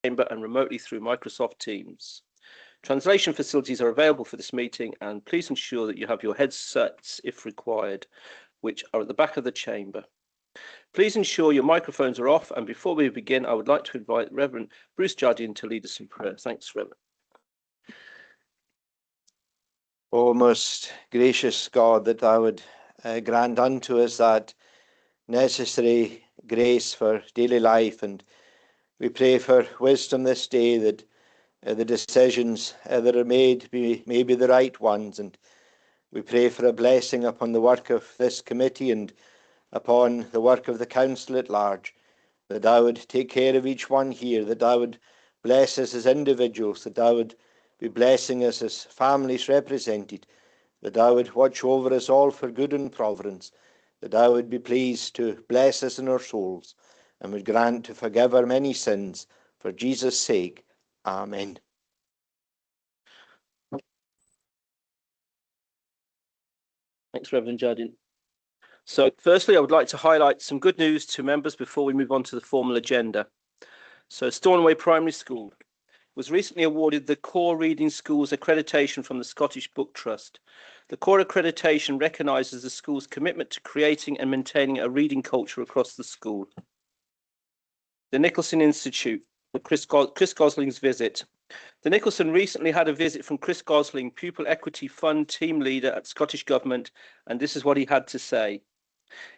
chamber and remotely through Microsoft Teams. Translation facilities are available for this meeting, and please ensure that you have your headsets, if required, which are at the back of the chamber. Please ensure your microphones are off, and before we begin, I would like to invite Reverend Bruce Jardine to lead us in prayer. Thanks, Reverend. O most gracious God, that thou would grant unto us that necessary grace for daily life, and we pray for wisdom this day, that the decisions that are made may be the right ones, and we pray for a blessing upon the work of this committee and upon the work of the council at large, that thou would take care of each one here, that thou would bless us as individuals, that thou would be blessing us as families represented, that thou would watch over us all for good and providence, that thou would be pleased to bless us in our souls, and would grant to forgive our many sins, for Jesus' sake. Amen. Thanks, Reverend Jardine. So firstly, I would like to highlight some good news to members before we move on to the formal agenda. So Stornoway Primary School was recently awarded the Core Reading Schools accreditation from the Scottish Book Trust. The Core accreditation recognises the school's commitment to creating and maintaining a reading culture across the school. The Nicholson Institute, Chris Gosling's visit. The Nicholson recently had a visit from Chris Gosling, Pupil Equity Fund team leader at Scottish Government, and this is what he had to say.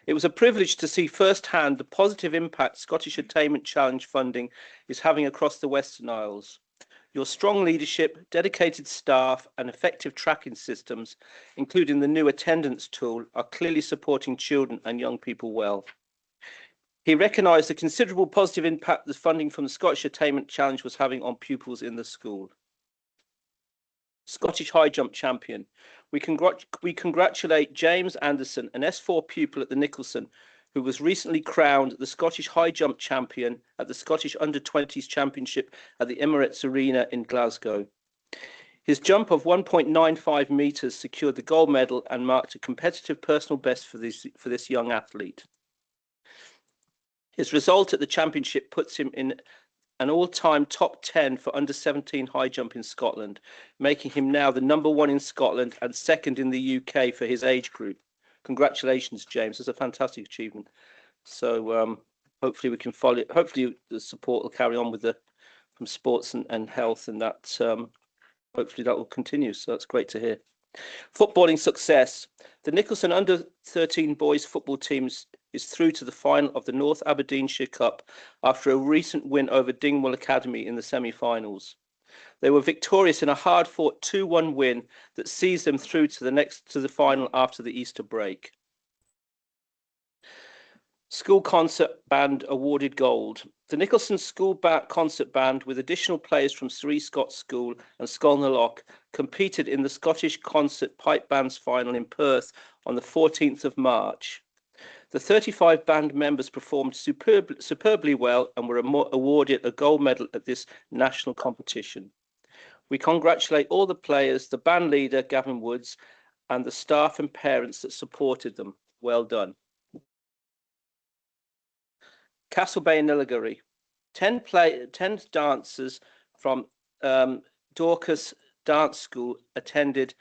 It was a privilege to see firsthand the positive impact Scottish Attainment Challenge funding is having across the Western Isles. Your strong leadership, dedicated staff, and effective tracking systems, including the new attendance tool, are clearly supporting children and young people well. He recognised the considerable positive impact the funding from the Scottish Attainment Challenge was having on pupils in the school. Scottish High Jump Champion. We congratulate James Anderson, an S4 pupil at the Nicholson, who was recently crowned the Scottish High Jump Champion at the Scottish Under-20s Championship at the Emirates Arena in Glasgow. His jump of 1.95 metres secured the gold medal and marked a competitive personal best for this young athlete. His result at the championship puts him in an all-time top 10 for under-17 high jump in Scotland, making him now the #1 in Scotland and second in the UK for his age group. Congratulations, James. It's a fantastic achievement. So hopefully we can follow it. Hopefully the support will carry on with from sports and health, and that hopefully that will continue. So that's great to hear. Footballing success. The Nicholson under-13 boys football teams is through to the final of the North Aberdeenshire Cup after a recent win over Dingwall Academy in the semi-finals. They were victorious in a hard-fought 2-1 win that sees them through to the final after the Easter break. School Concert Band awarded gold. The Nicholson School Concert Band, with additional players from Sir E. Scott School and Skolnalock, competed in the Scottish Concert Pipe Bands final in Perth on the 14th of March. The 35 band members performed superbly well and were awarded a gold medal at this national competition. We congratulate all the players, the band leader, Gavin Woods, and the staff and parents that supported them. Well done. Castle Bay and Illigery. 10 dancers from Dorcas Dance School attended,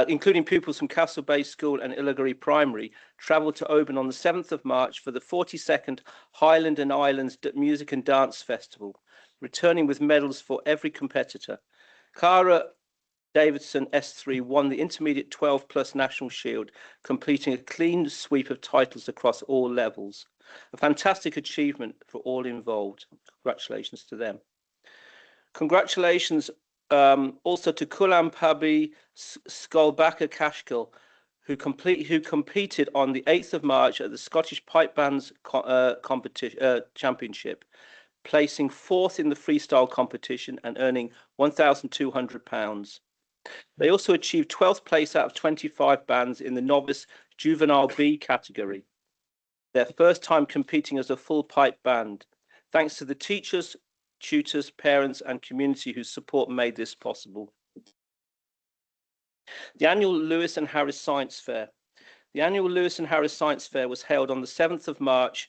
including pupils from Castle Bay School and Illigery Primary, travelled to Oban on the 7th of March for the 42nd Highland and Islands Music and Dance Festival, returning with medals for every competitor. Cara Davidson S3 won the intermediate 12+ national shield, completing a clean sweep of titles across all levels. A fantastic achievement for all involved. Congratulations to them. Congratulations also to Kulam Pabi Skolbaka Kashkil, who competed on the 8th of March at the Scottish Pipe Bands Championship, placing 4th in the freestyle competition and earning £1,200. They also achieved 12th place out of 25 bands in the novice juvenile B category, their first time competing as a full pipe band. Thanks to the teachers, tutors, parents and community whose support made this possible. The annual Lewis and Harris Science Fair. The annual Lewis and Harris Science Fair was held on the 7th of March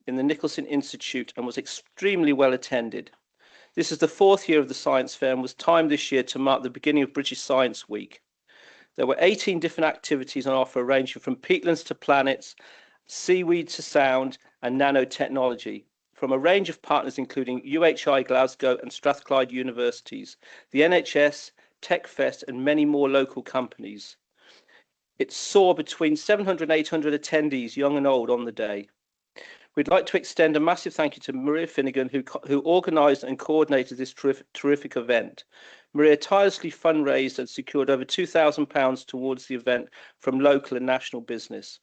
in the Nicholson Institute and was extremely well attended. This is the 4th year of the Science Fair and was timed this year to mark the beginning of British Science Week. There were 18 different activities on offer, ranging from peatlands to planets, seaweed to sound, and nanotechnology, from a range of partners including UHI Glasgow and Strathclyde Universities, the NHS, TechFest, and many more local companies. It saw between 700 and 800 attendees, young and old, on the day. We'd like to extend a massive thank you to Maria Finnegan, who organised and coordinated this terrific event. Maria tirelessly fundraised and secured over £2,000 towards the event from local and national business.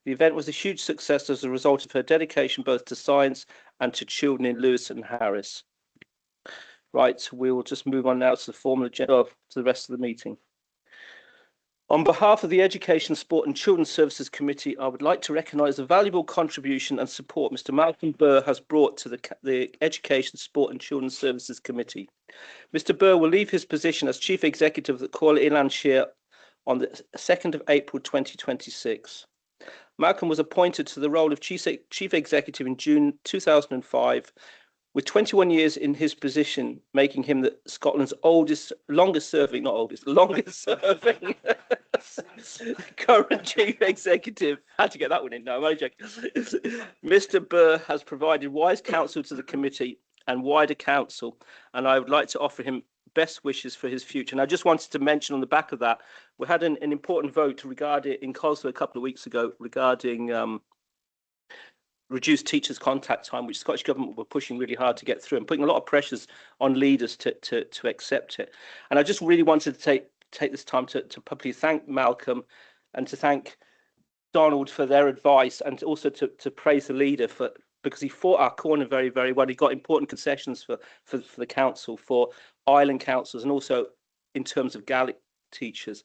The event was a huge success as a result of her dedication both to science and to children in Lewis and Harris. Right, we will just move on now to the formal agenda, to the rest of the meeting. On behalf of the Education, Sport and Children's Services Committee, I would like to recognise the valuable contribution and support Mr Malcolm Burr has brought to the Education, Sport and Children's Services Committee. Mr Burr will leave his position as Chief Executive of the Eilean Siar on the 2nd of April 2026. Malcolm was appointed to the role of Chief Executive in June 2005, with 21 years in his position, making him Scotland's longest serving current Chief Executive. Had to get that one in. No, I'm only joking. Mr Burr has provided wise counsel to the committee and wider council, and I would like to offer him best wishes for his future. And I just wanted to mention on the back of that, we had an important vote regarding in Comhairle a couple of weeks ago regarding reduced teachers' contact time, which the Scottish Government were pushing really hard to get through and putting a lot of pressures on leaders to accept it. And I just really wanted to take this time to publicly thank Malcolm and to thank Donald for their advice, and also to praise the leader because he fought our corner very, very well. He got important concessions for the council, for Eilean councils, and also in terms of Gaelic teachers.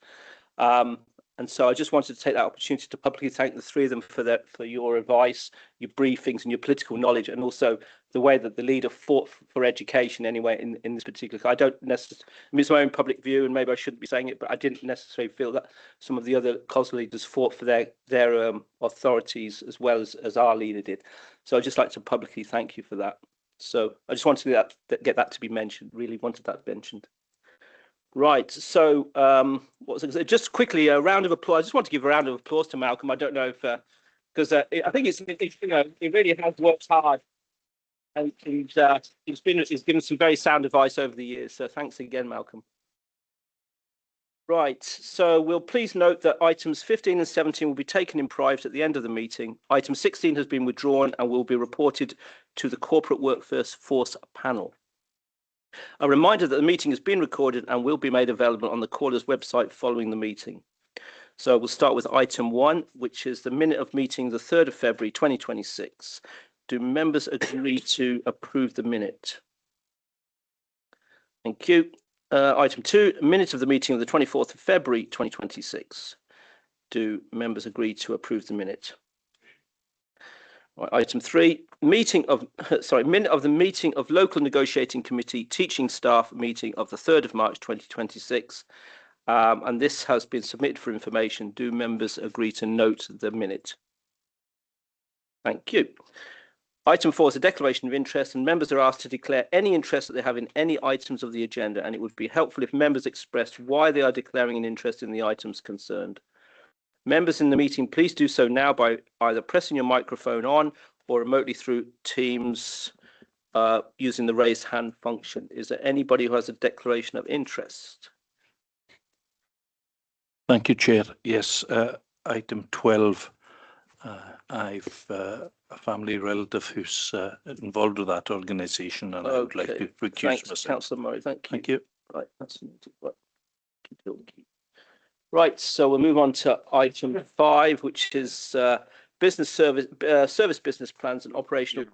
And so I just wanted to take that opportunity to publicly thank the three of them for your advice, your briefings, and your political knowledge, and also the way that the leader fought for education anyway in this particular. I don't necessarily, I mean, it's my own public view, and maybe I shouldn't be saying it, but I didn't necessarily feel that some of the other Comhairle leaders fought for their authorities as well as our leader did. So I'd just like to publicly thank you for that. So I just wanted to get that to be mentioned. Really wanted that mentioned. Right, so what was it? Just quickly, a round of applause. I just want to give a round of applause to Malcolm. I don't know if because I think it's he really has worked hard, and he's given some very sound advice over the years. So thanks again, Malcolm. Right, so we'll please note that items 15 and 17 will be taken in private at the end of the meeting. Item 16 has been withdrawn and will be reported to the Corporate Workforce Panel. A reminder that the meeting has been recorded and will be made available on the caller's website following the meeting. So we'll start with item 1, which is the minute of meeting the 3rd of February 2026. Do members agree to approve the minute? Thank you. Item 2, minute of the meeting of the 24th of February 2026. Do members agree to approve the minute? Right, item 3, minute of the meeting of Local Negotiating Committee Teaching Staff meeting of the 3rd of March 2026. And this has been submitted for information. Do members agree to note the minute? Thank you. Item 4 is a declaration of interest, and members are asked to declare any interest that they have in any items of the agenda, and it would be helpful if members expressed why they are declaring an interest in the items concerned. Members in the meeting, please do so now by either pressing your microphone on or remotely through Teams using the raised hand function. Is there anybody who has a declaration of interest? Thank you, Chair. Yes, item 12. I've a family relative who's involved with that organisation, and I would like to recuse myself. Councillor Murray. Thank you. Thank you. Right, that's right. So we'll move on to item 5, which is service business plans and operational.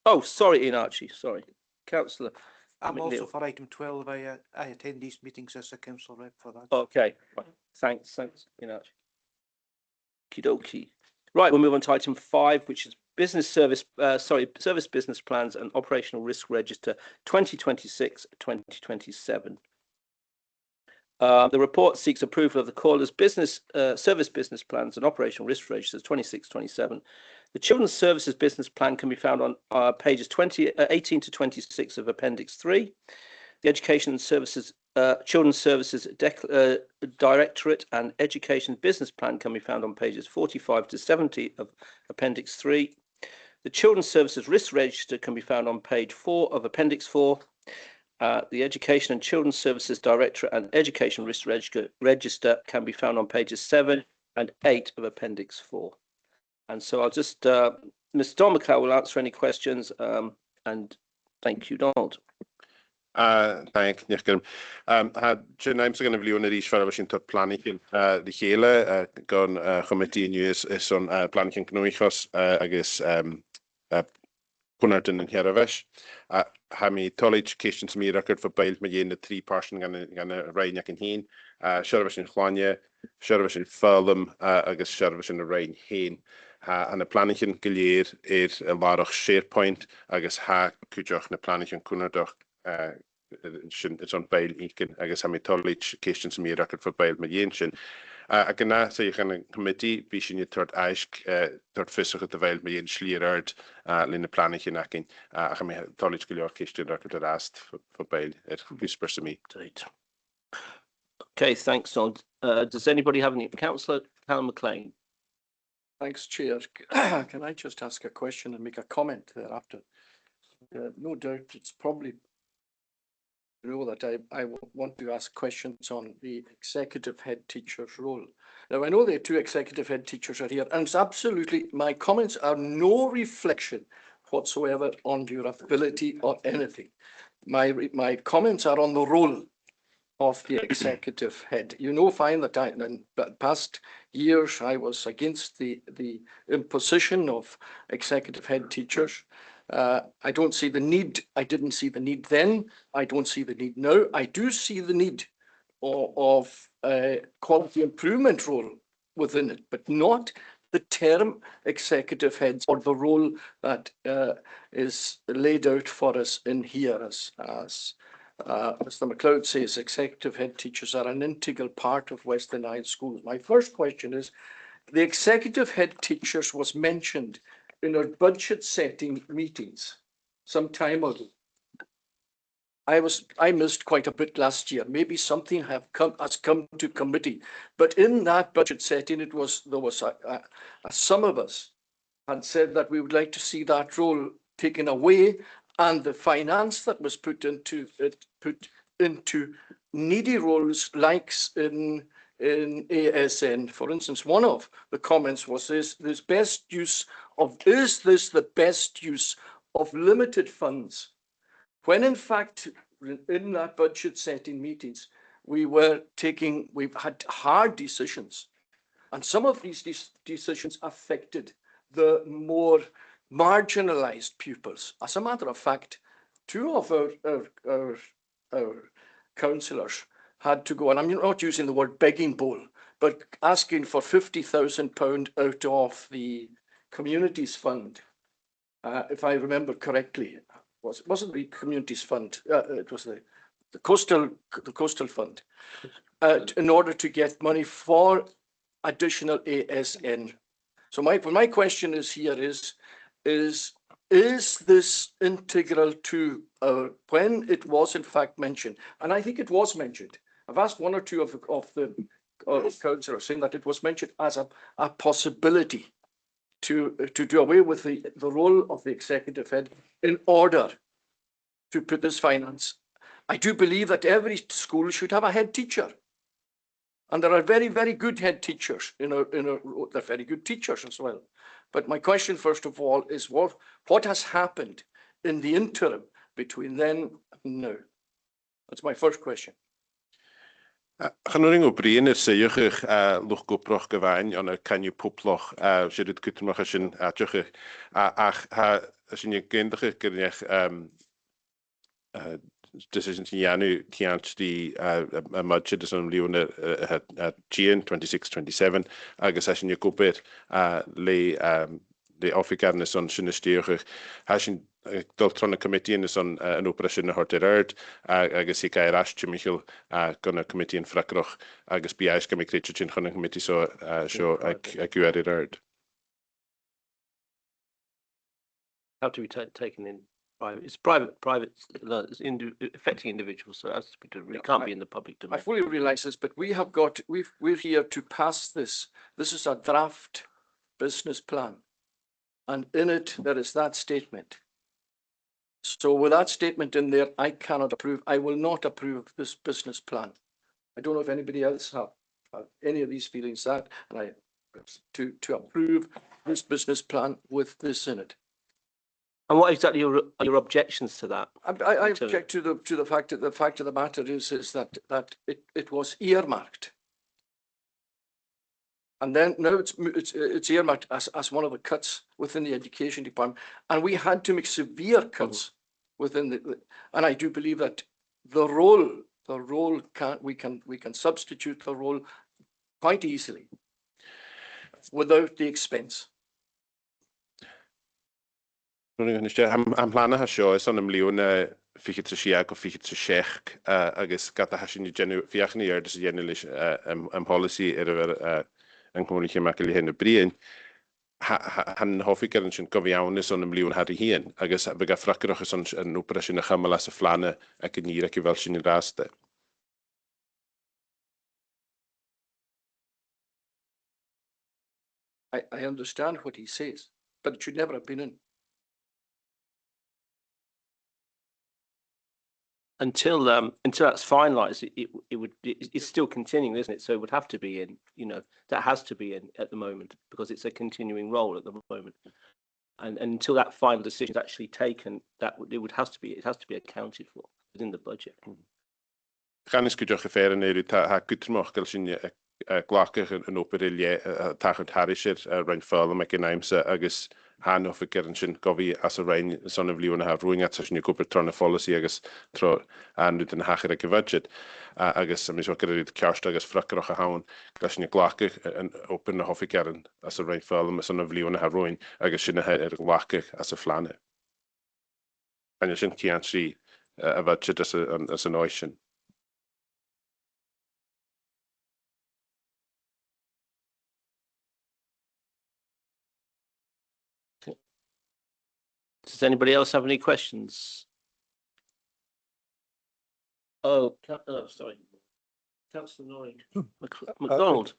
Oh, sorry, Ian Archie. Sorry, Councillor. I'm also for item 12. I attend these meetings as a council rep for that. Okay, right. Thanks, Ian Archie. Okie dokie. Right, we'll move on to item 5, which is service business plans and operational risk register 2026-2027. The report seeks approval of the caller's service business plans and operational risk registers 26-27. The Children's Services Business Plan can be found on pages 18 to 26 of Appendix 3. The Education and Services, Children's Services Directorate and Education Business Plan can be found on pages 45 to 70 of Appendix 3. The Children's Services Risk Register can be found on page 4 of Appendix 4. The Education and Children's Services Directorate and Education Risk Register can be found on pages 7 and 8 of Appendix 4. And so I'll just, Mr. Domicile will answer any questions, and thank you, Donald. Thank you. Jyn I'm sy'n gynnaf liwn yr eich ffordd sy'n tod planning the Comhairle gan committee news is on planning cynwychos agos Cwnard yn Herafish. Ha mi college questions mi record for bail mae un y 3 person gan y rhain ac yn hyn. Siarfys yn Chlanio, siarfys yn Fulham agos siarfys yn y rhain hyn. Han y planning yn gilydd i'r larach SharePoint agos ha cwydioch na planning yn Cwnardach it's on bail econ agus ha mi college questions mi record for bail mae un sy'n ac yna sa i'ch yn committee fi sy'n i tord aisg tord ffyswch y dyfael mae un slierard lyn y planning yn acyn ac ha mi college gilio'r question record yr ast for bail whisper to me. Okay, thanks, Donald. Does anybody have any? Councillor Callum McLean. Thanks, Chair. Can I just ask a question and make a comment thereafter? No doubt it's probably that I want to ask questions on the executive head teacher's role. Now, I know the 2 executive head teachers are here, and it's absolutely, my comments are no reflection whatsoever on your ability or anything. My comments are on the role of the executive head. You know, fine that in past years I was against the imposition of executive head teachers. I don't see the need. I didn't see the need then. I don't see the need now. I do see the need of a quality improvement role within it, but not the term executive heads or the role that is laid out for us in here as Mr. MacLeod says, executive head teachers are an integral part of Western Isles schools. My first question is, the executive head teachers was mentioned in our budget setting meetings some time ago. I missed quite a bit last year. Maybe something has come to committee, but in that budget setting, some of us had said that we would like to see that role taken away, and the finance that was put into needy roles, like in ASN, for instance. One of the comments was is this the best use of limited funds? When in fact, in that budget setting meetings, we've had hard decisions, and some of these decisions affected the more marginalized pupils. As a matter of fact, 2 of our councillors had to go, and I'm not using the word begging bowl, but asking for £50,000 out of the Communities Fund, if I remember correctly. It wasn't the Communities Fund, it was the Coastal Fund, in order to get money for additional ASN. So my question is here is this integral to when it was in fact mentioned? And I think it was mentioned. I've asked 1 or 2 of the councillors saying that it was mentioned as a possibility to do away with the role of the executive head in order to put this finance. I do believe that every school should have a head teacher. And there are very, very good head teachers, they're very good teachers as well. But my question, first of all, is what has happened in the interim between then and now? That's my first question. Gaan o brin is seuch lwch goproch gyfain on y canw pwploch sydd wedi gytymach asyn adioch ach asyn yn gyndych gyrnech decisions in Janu tiant di a budget is on liwn June 26-27 agos asyn yn gwybod le offigarnus on sy'n ystyrch asyn Doltron y committee is on an operation yn horter erd agos I gair asio Michael gan y committee yn ffracroch agos biais gymig reitio chyn chwn y committee so ag ywer i'r erd. have to be taken in private. It's private, it's affecting individuals, so it has to be done. It can't be in the public I domain. fully realise this, but we're here to pass this. This is a draft business plan. And in it, there is that statement. So with that statement in there, I cannot approve. I will not approve this business plan. I don't know if anybody else have any of these feelings that, and I to approve this business plan with this in it. And what exactly are your objections to that? I object to the fact that the fact of the matter is that it was earmarked. And then now it's earmarked as one of the cuts within the education department, and we had to make severe cuts within and I do believe that the role we can substitute the role quite easily without the expense. Am plana ha seo is an ymliwn fiche to Siar go fiche to Sheikh agus gata hasin genu fiach ni dis genulis policy an community makeli hen brien han hoffi gerin sin gofiawn is an ymliwn har hien agus bega fracroch is an operation chamal as a flane ac yn ir ac i fel sin i raste. I understand what he says, but it should never have been in. Until that's finalised, it's still continuing, isn't it? So it would have to be in. That has to be in at the moment because it's a continuing role at the moment. And until that final decision is actually taken, it has to be accounted for within the budget. Gan is gydioch fair yn eiri ha gytrmoch gael sy'n glacach yn operillie tachant harisir rhain ffyrdd am ac yn aimsa agos han of y gyrn sy'n gofi as y rhain son of liwn a ha rwyng at sy'n gwybod tron y policy agos tro anwyd yn hachir ac y budget agos am isio gyrryd ciarst agos ffracroch a hawn gael sy'n glacach yn open a hoffi gyrn as y rhain ffyrdd am son of liwn a ha rwyng agos sy'n glacach as y flane. Yn sy'n cian si a budget as yn oesyn. Does anybody else have any questions? Oh, sorry. Councillor Lloyd. MacDonald.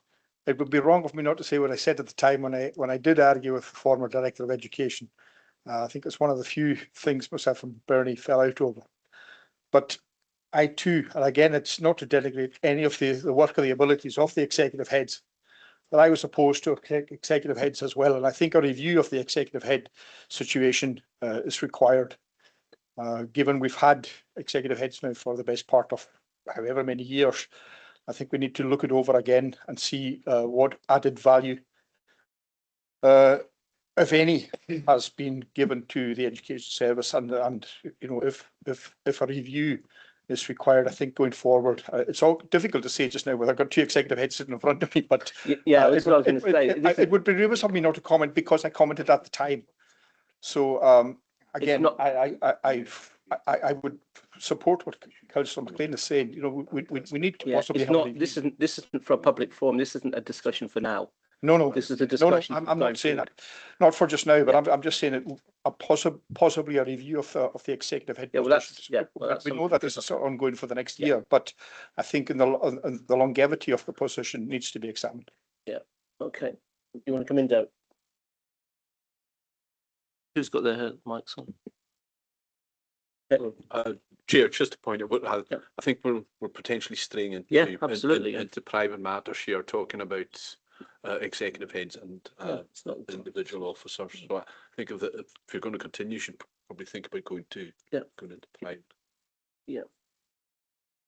It would be wrong of me not to say what I said at the time when I did argue with the former Director of Education. I think it's one of the few things myself and Bernie fell out over. But I too, and again, it's not to denigrate any of the work or the abilities of the executive heads, but I was opposed to executive heads as well. And I think a review of the executive head situation is required, given we've had executive heads now for the best part of however many years. I think we need to look it over again and see what added value, if any, has been given to the education service, and if a review is required, I think going forward. It's all difficult to say just now with I've got two executive heads sitting in front of me, but yeah, that's what I was going to say. It would be remiss of me not to comment because I commented at the time. So again, I would support what Councillor McLean is saying. We need to possibly have a review. This isn't for a public forum. This isn't a discussion for now. No. This is a discussion. I'm not saying that. Not for just now, but I'm just saying it. Possibly a review of the executive head. We know that this is ongoing for the next year, but I think in the longevity of the position needs to be examined. Yeah. Okay. You want to come in, Derek? Who's got their mics on? Chair, just to point out, I think we're potentially straying into private matters here, talking about executive heads and individual officers. So I think if you're going to continue, you should probably think about going into private. Yeah.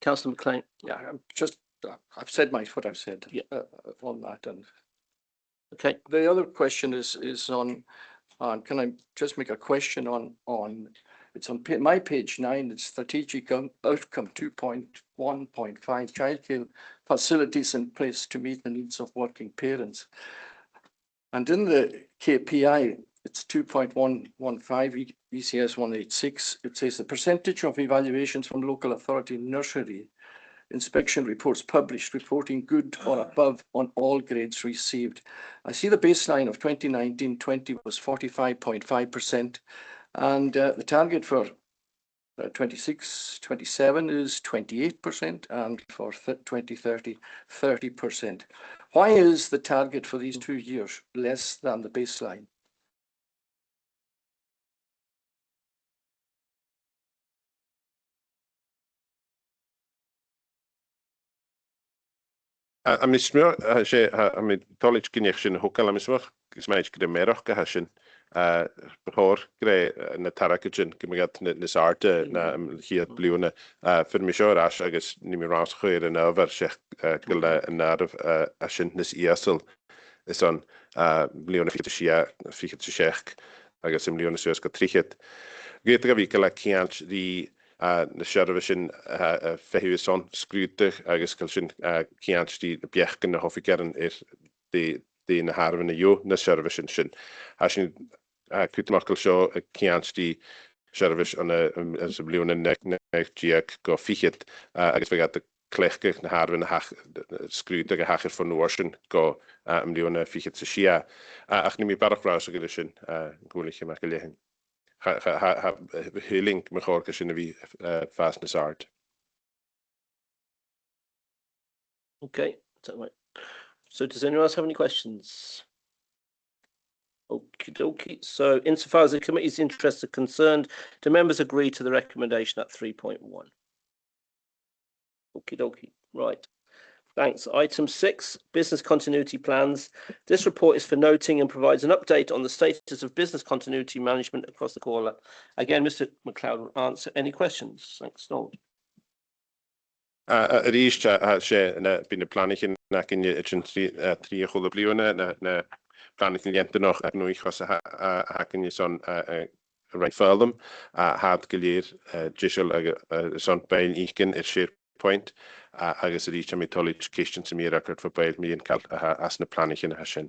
Councillor McLean. Yeah, I've said what I've said on that. And okay. The other question is on. Can I just make a question on? It's on my page 9. It's strategic outcome 2.1.5 childcare facilities in place to meet the needs of working parents. And in the KPI, it's 2.115 ECS 186. It says the percentage of evaluations from local authority nursery inspection reports published reporting good or above on all grades received. I see the baseline of 2019-20 was 45.5%. And the target for 26-27 is 28%, and for 2030, 30%. Why is the target for these 2 years less than the baseline? A mi smio sé a mi tolig gynnech sy'n hwgal a mi smio gysmaid gyda merach gyda sy'n hor gyda na taragydyn gymigad nes arte na hiad bliwna fyr mi sio ras agos ni mi ras chwyr yn yfyr sech gyda yn arf a sy'n nes iasol is on bliwna ffydd y sech agos ym bliwna sy'n ysgol trichyd. Gyda fi gyda ciant di na siarad sy'n fehu son sgrwydych agos cael sy'n ciant di biech gyda hoffi gern di na harfyn y yw na siarad sy'n a sy'n cwyd marcal sio ciant di siarad sy'n y bliwn yn neg diag go ffichyd agos fe gada clechgych na harfyn sgrwydych a hachir ffôn nhw sy'n go ymliwn y ffichyd sy'n sia ach ni mi barach ras o gyda sy'n gwylech yma gael hyn. Healing mejor que sin fastness art. Okay, so does anyone else have any questions? Okie dokie. So insofar as the committee's interests are concerned, do members agree to the recommendation at 3.1? Okie dokie. Right. Thanks. Item 6, business continuity plans. This report is for noting and provides an update on the status of business continuity management across the Comhairle. Again, Mr. MacLeod will answer any questions. Thanks, Donald. Yr eist sé byn y planig yn ac yn tri chwld y bliwna na planig yn lientyn o'ch ac nhw chos ac yn son rhaid ffyrlym a had gylir jysiol son bain eicyn i'r sir point agos yr eist am ei tolig cystion sy'n mi record for bail mi yn cael as na planig yn hysyn.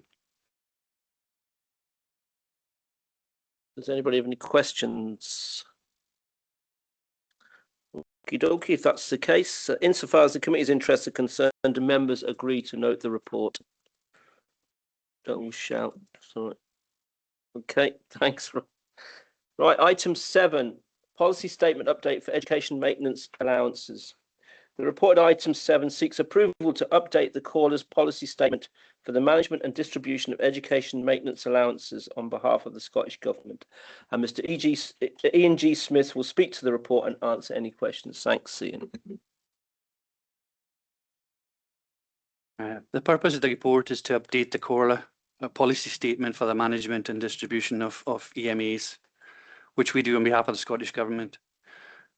Does anybody have any questions? Okie dokie, if that's the case, insofar as the committee's interests are concerned, do members agree to note the report? Don't shout. Sorry. Okay, thanks. Right, item 7, policy statement update for education maintenance allowances. The report item 7 seeks approval to update the caller's policy statement for the management and distribution of education maintenance allowances on behalf of the Scottish Government. And Mr. Ian G. Smith will speak to the report and answer any questions. Thanks, Ian. The purpose of the report is to update the Comhairle policy statement for the management and distribution of EMAs, which we do on behalf of the Scottish Government.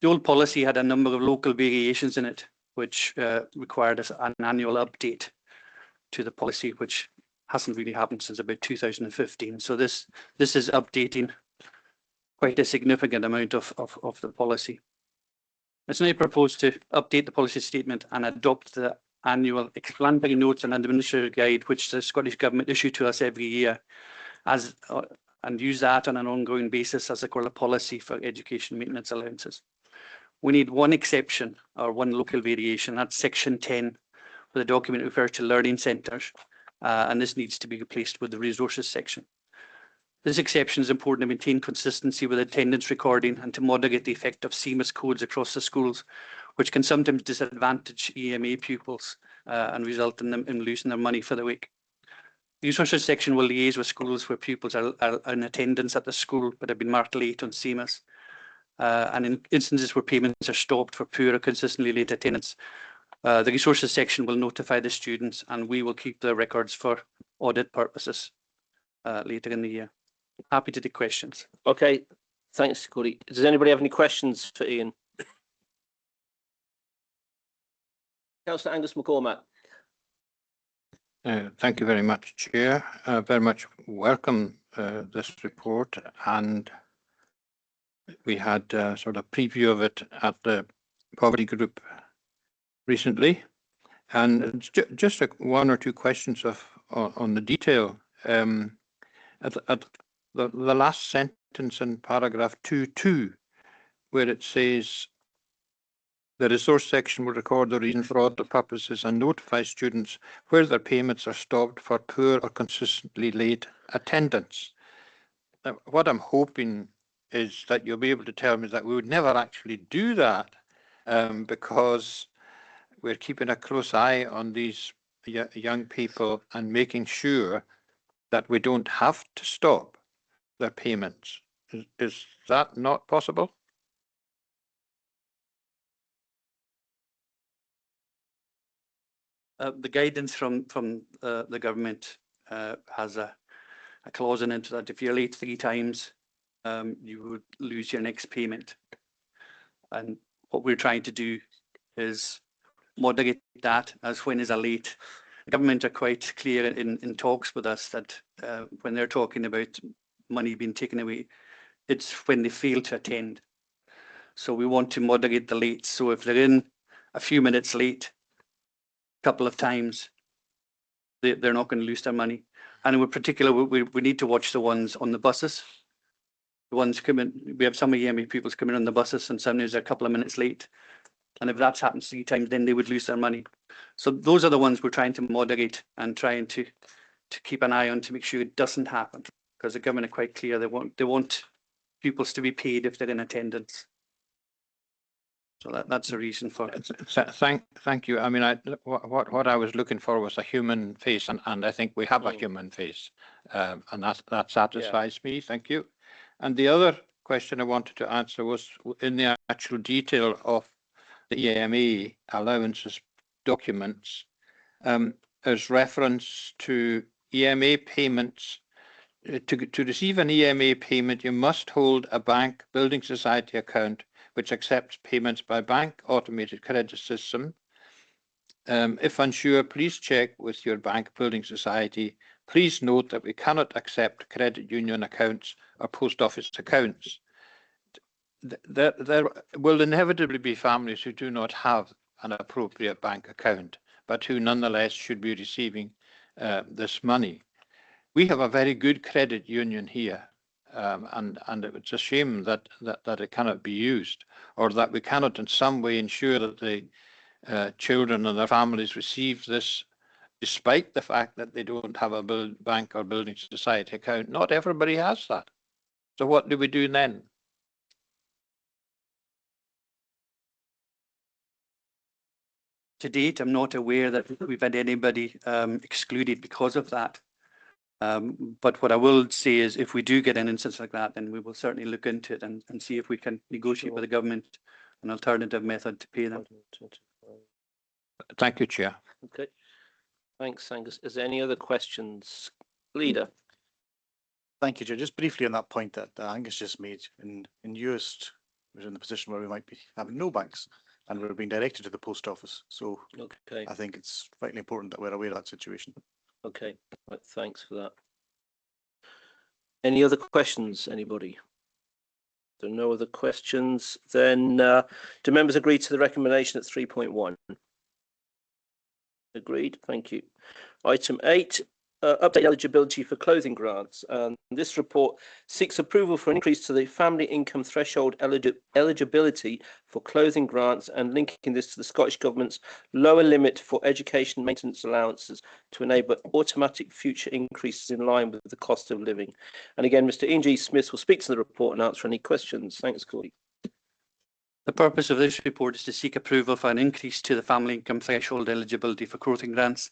The old policy had a number of local variations in it, which required an annual update to the policy, which hasn't really happened since about 2015. So this is updating quite a significant amount of the policy. It's now proposed to update the policy statement and adopt the annual explanatory notes and administrative guide, which the Scottish Government issue to us every year, and use that on an ongoing basis as a Comhairle policy for education maintenance allowances. We need one exception or one local variation. That's section 10, where the document refers to learning centres, and this needs to be replaced with the resources section. This exception is important to maintain consistency with attendance recording and to moderate the effect of CMIS codes across the schools, which can sometimes disadvantage EMA pupils and result in them losing their money for the week. The resources section will liaise with schools where pupils are in attendance at the school but have been marked late on CMIS. And in instances where payments are stopped for poor or consistently late attendance, the resources section will notify the students, and we will keep the records for audit purposes later in the year. Happy to take questions. Okay, thanks, Cody. Does anybody have any questions for Ian? Councillor Angus McCormack. Thank you very much, Chair. Very much welcome this report, and we had sort of preview of it at the poverty group recently, and just one or two questions on the detail. At the last sentence in paragraph 2.2, where it says the resource section will record the reason for audit purposes and notify students where their payments are stopped for poor or consistently late attendance. What I'm hoping is that you'll be able to tell me that we would never actually do that, because we're keeping a close eye on these young people and making sure that we don't have to stop their payments. Is that not possible? The guidance from the government has a clause in it that if you're late 3 times, you would lose your next payment. And what we're trying to do is moderate that as when is a late. The government are quite clear in talks with us that when they're talking about money being taken away, it's when they fail to attend. So we want to moderate the late. So if they're in a few minutes late, a couple of times, they're not going to lose their money. And in particular, we need to watch the ones on the buses. The ones coming, we have some EMA pupils coming on the buses, and sometimes they're a couple of minutes late. And if that's happened 3 times, then they would lose their money. So those are the ones we're trying to moderate and trying to keep an eye on to make sure it doesn't happen. Because the government are quite clear, they want pupils to be paid if they're in attendance. So that's the reason for it. Thank you. I mean, what I was looking for was a human face, and I think we have a human face, and that satisfies me. Thank you. And the other question I wanted to answer was in the actual detail of the EMA allowances documents. There's reference to EMA payments. To receive an EMA payment, you must hold a bank building society account which accepts payments by bank automated credit system. If unsure, please check with your bank building society. Please note that we cannot accept credit union accounts or post office accounts. There will inevitably be families who do not have an appropriate bank account, but who nonetheless should be receiving this money. We have a very good credit union here. And it's a shame that it cannot be used, or that we cannot in some way ensure that the children and their families receive this, despite the fact that they don't have a bank or building society account. Not everybody has that. So what do we do then? To date, I'm not aware that we've had anybody excluded because of that. But what I will say is if we do get an instance like that, then we will certainly look into it and see if we can negotiate with the government an alternative method to pay them. Thank you, Chair. Okay. Thanks, Angus. Is there any other questions? Leader. Thank you, Chair. Just briefly on that point that Angus just made, in Uist, we're in the position where we might be having no banks and we're being directed to the post office. So Okay. I think it's vitally important that we're aware of that situation. Okay. Right, thanks for that. Any other questions, anybody? There are no other questions. Then do members agree to the recommendation at 3.1? Agreed. Thank you. Item 8, update eligibility for clothing grants. This report seeks approval for an increase to the family income threshold eligibility for clothing grants and linking this to the Scottish Government's lower limit for education maintenance allowances to enable automatic future increases in line with the cost of living. And again, Mr. Ian G. Smith will speak to the report and answer any questions. Thanks, Corey. The purpose of this report is to seek approval for an increase to the family income threshold eligibility for clothing grants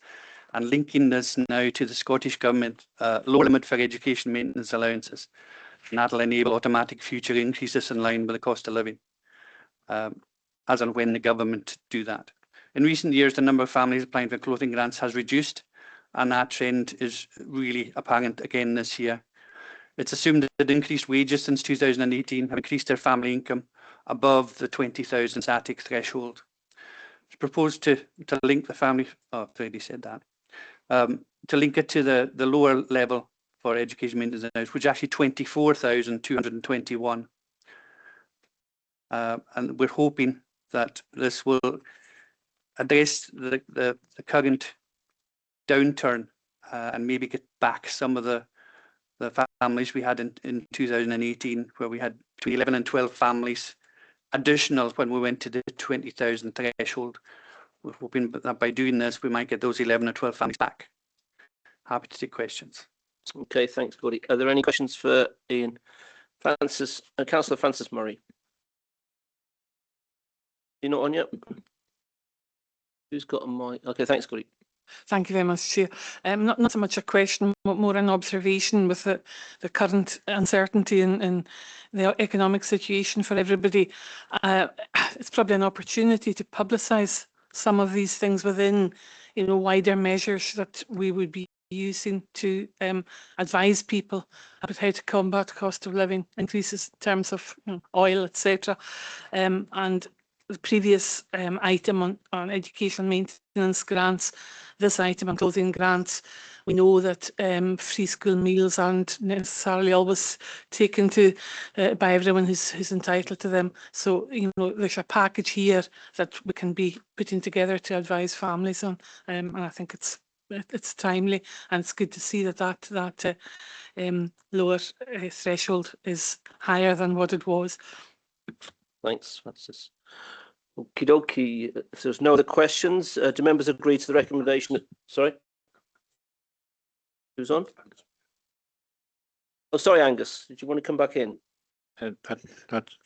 and linking this now to the Scottish Government lower limit for education maintenance allowances. And that will enable automatic future increases in line with the cost of living, as and when the government do that. In recent years, the number of families applying for clothing grants has reduced, and that trend is really apparent again this year. It's assumed that increased wages since 2018 have increased their family income above the 20,000 static threshold. It's proposed to link the family, I've already said that, to link it to the lower level for education maintenance, which is actually 24,221. And we're hoping that this will address the current downturn and maybe get back some of the families we had in 2018, where we had between 11 and 12 families additional when we went to the 20,000 threshold. We're hoping that by doing this, we might get those 11 or 12 families back. Happy to take questions. Okay, thanks, Gordy. Are there any questions for Ian? Councillor Francis Murray. You're not on yet? Who's got a mic? Okay, thanks, Scotty. Thank you very much, Chair. Not so much a question, but more an observation with the current uncertainty in the economic situation for everybody. It's probably an opportunity to publicise some of these things within, wider measures that we would be using to advise people about how to combat cost of living increases in terms of oil, etc. And the previous item on education maintenance grants, this item on clothing grants, we know that free school meals aren't necessarily always taken to by everyone who's entitled to them. So, there's a package here that we can be putting together to advise families on, and I think it's timely, and it's good to see that lower threshold is higher than what it was. Thanks, Francis. Okie dokie. If there's no other questions, do members agree to the recommendation? Sorry? Who's on? Oh, sorry, Angus. Did you want to come back in?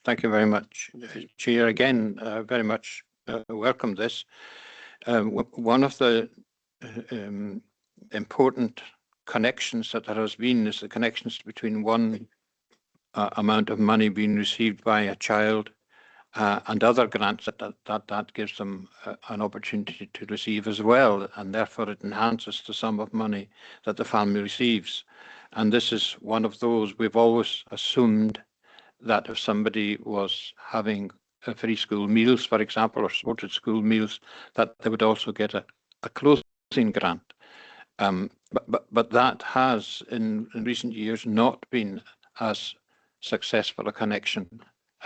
Thank you very much, Chair. Again, very much welcome this. One of the important connections that there has been is the connections between one amount of money being received by a child and other grants that gives them an opportunity to receive as well, and therefore it enhances the sum of money that the family receives. And this is one of those. We've always assumed that if somebody was having free school meals, for example, or supported school meals, that they would also get a clothing grant. But that has in recent years not been as successful a connection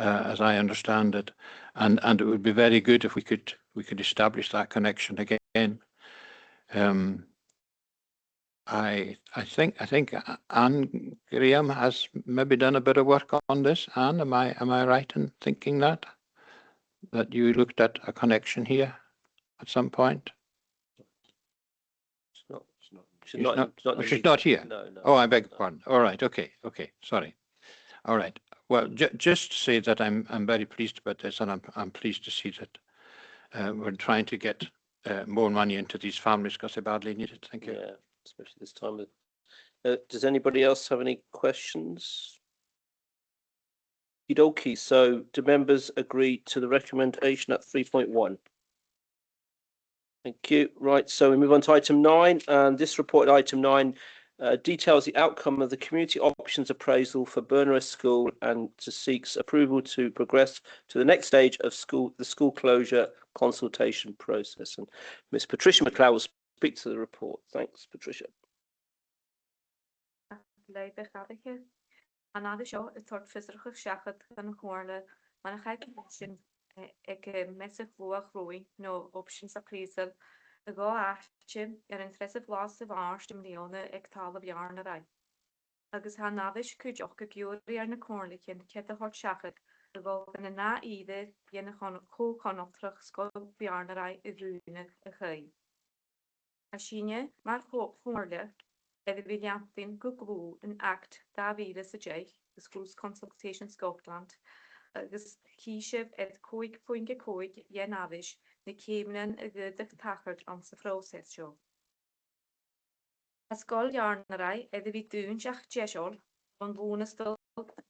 as I understand it, and it would be very good if we could establish that connection again. I think Anne Graham has maybe done a bit of work on this. Anne, am I right in thinking that you looked at a connection here at some point? She's not here. No. Oh, I beg your pardon. All right. Okay. Sorry. All right. Well, just to say that I'm very pleased about this, and I'm pleased to see that we're trying to get more money into these families because they badly need it. Thank you. Yeah, especially this time. Does anybody else have any questions? Okie. So, do members agree to the recommendation at 3.1? Thank you. Right. So we move on to item 9, and this report, item 9. Details the outcome of the community options appraisal for Burness School and seeks approval to progress to the next stage of the school closure consultation process. And Ms. Patricia McLeod will speak to the report. Thanks, Patricia. Options appraisal y go achtje an treffe glas of arst milione ag tal of yarn arai. Agus ha navish kujoch gyuri ar na cornlichin ket a hot shachad y go gan na either yen a co-conoctrach sco yarn arai y rune y chay. Ashinia mar Comhairle vidiantin guglu an act da vida sa jay the school's consultation Scotland agus kieshev coig poinge coig yen avish na céimnan a gydach tachart an sa proses seo. As gol yarnarai fi dún seach jesol an bhúnastal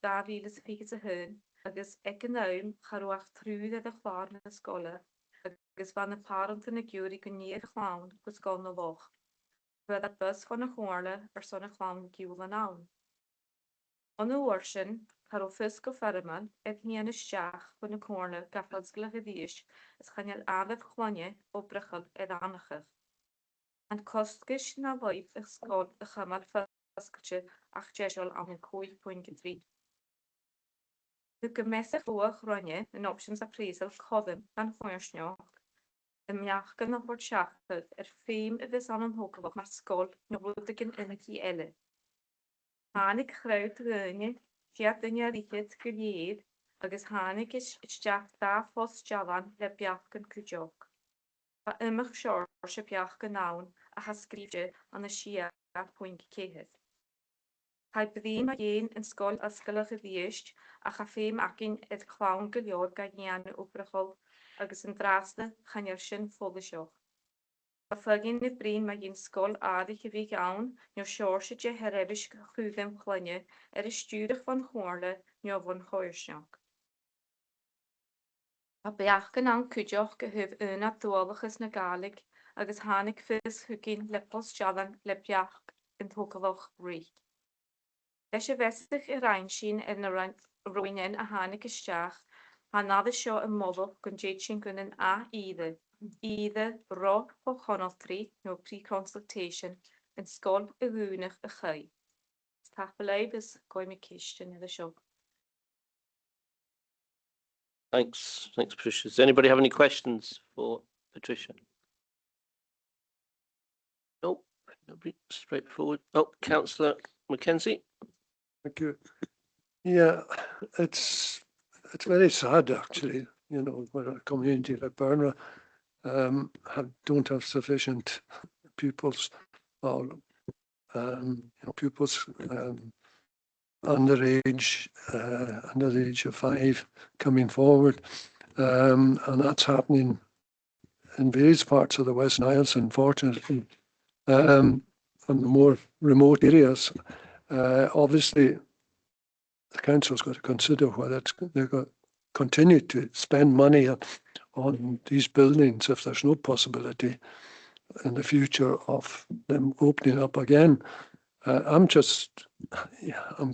da vílas figus a hyn agus ec yn naum charwach trúd a chláir na scola agus van na parent na giúri go níad chlawn go sgol na loch. Fydd a bus fan na Comhairle son a chlawn giúl an awn. An uorsin Carol Fisco Ferriman, Niana Shach, van de Comhairle, Gafladsgla Hedish, is Chanel Avef Chwanye, Obrachel, Anachach. And Kostgish na Vibe, a Scott, a Hamad Faskche, Ach Jeshol, and Koi.3. The Gemessa Foach Ronye, and options appraisal, Covim, and Hoyersnjoch. The Miachgan of Fort Shachford, fame of this on Hokel, maar Skull, no Rudigan Energy Elle. Hanik Kraut Rönje, Fiat in your ricket gelied, agus Hanik is Jack da fos Javan, le Biachgan Kujok. But Imach Shore, Biachgan noun, a has scripture on the Siar point Kehet. Hai byddin mae un yn sgol ysgolach y ddiysg a chaffeim acyn ed clawn gylior gan ian o brychol agos yn drasna chanyrsian ffolisioch. A ffygin y brin mae un sgol adi cyfig iawn nio siors y je herefis chwydden chlynu y stiwrych van Comhairle nio van Choirsioch. A beach gynawn cydioch gyhyf yna dwolachus na galig agos hanig ffys hygin lepos jalan lepiach yn thogoloch ri. Leis y fesych i'r rhain sy'n yn y rwynen a hanig ysdiach, a nad y sio y moddol gynjyd sy'n gynny'n a iddo. Iddo ro o chonoltri no pre-consultation yn sgol y gwnach y chai. Tapolei bys goem y cystion iddo sio. Thanks, Patricia. Does anybody have any questions for Patricia? Nope, nobody. Straightforward. Oh, Councillor Mackenzie. Thank you. Yeah, it's very sad actually. You know, when a community like Burner don't have sufficient pupils or pupils under the age of 5 coming forward, and that's happening in various parts of the Western Isles, unfortunately. From the more remote areas, obviously the council's got to consider whether they're going to continue to spend money on these buildings if there's no possibility in the future of them opening up again. I'm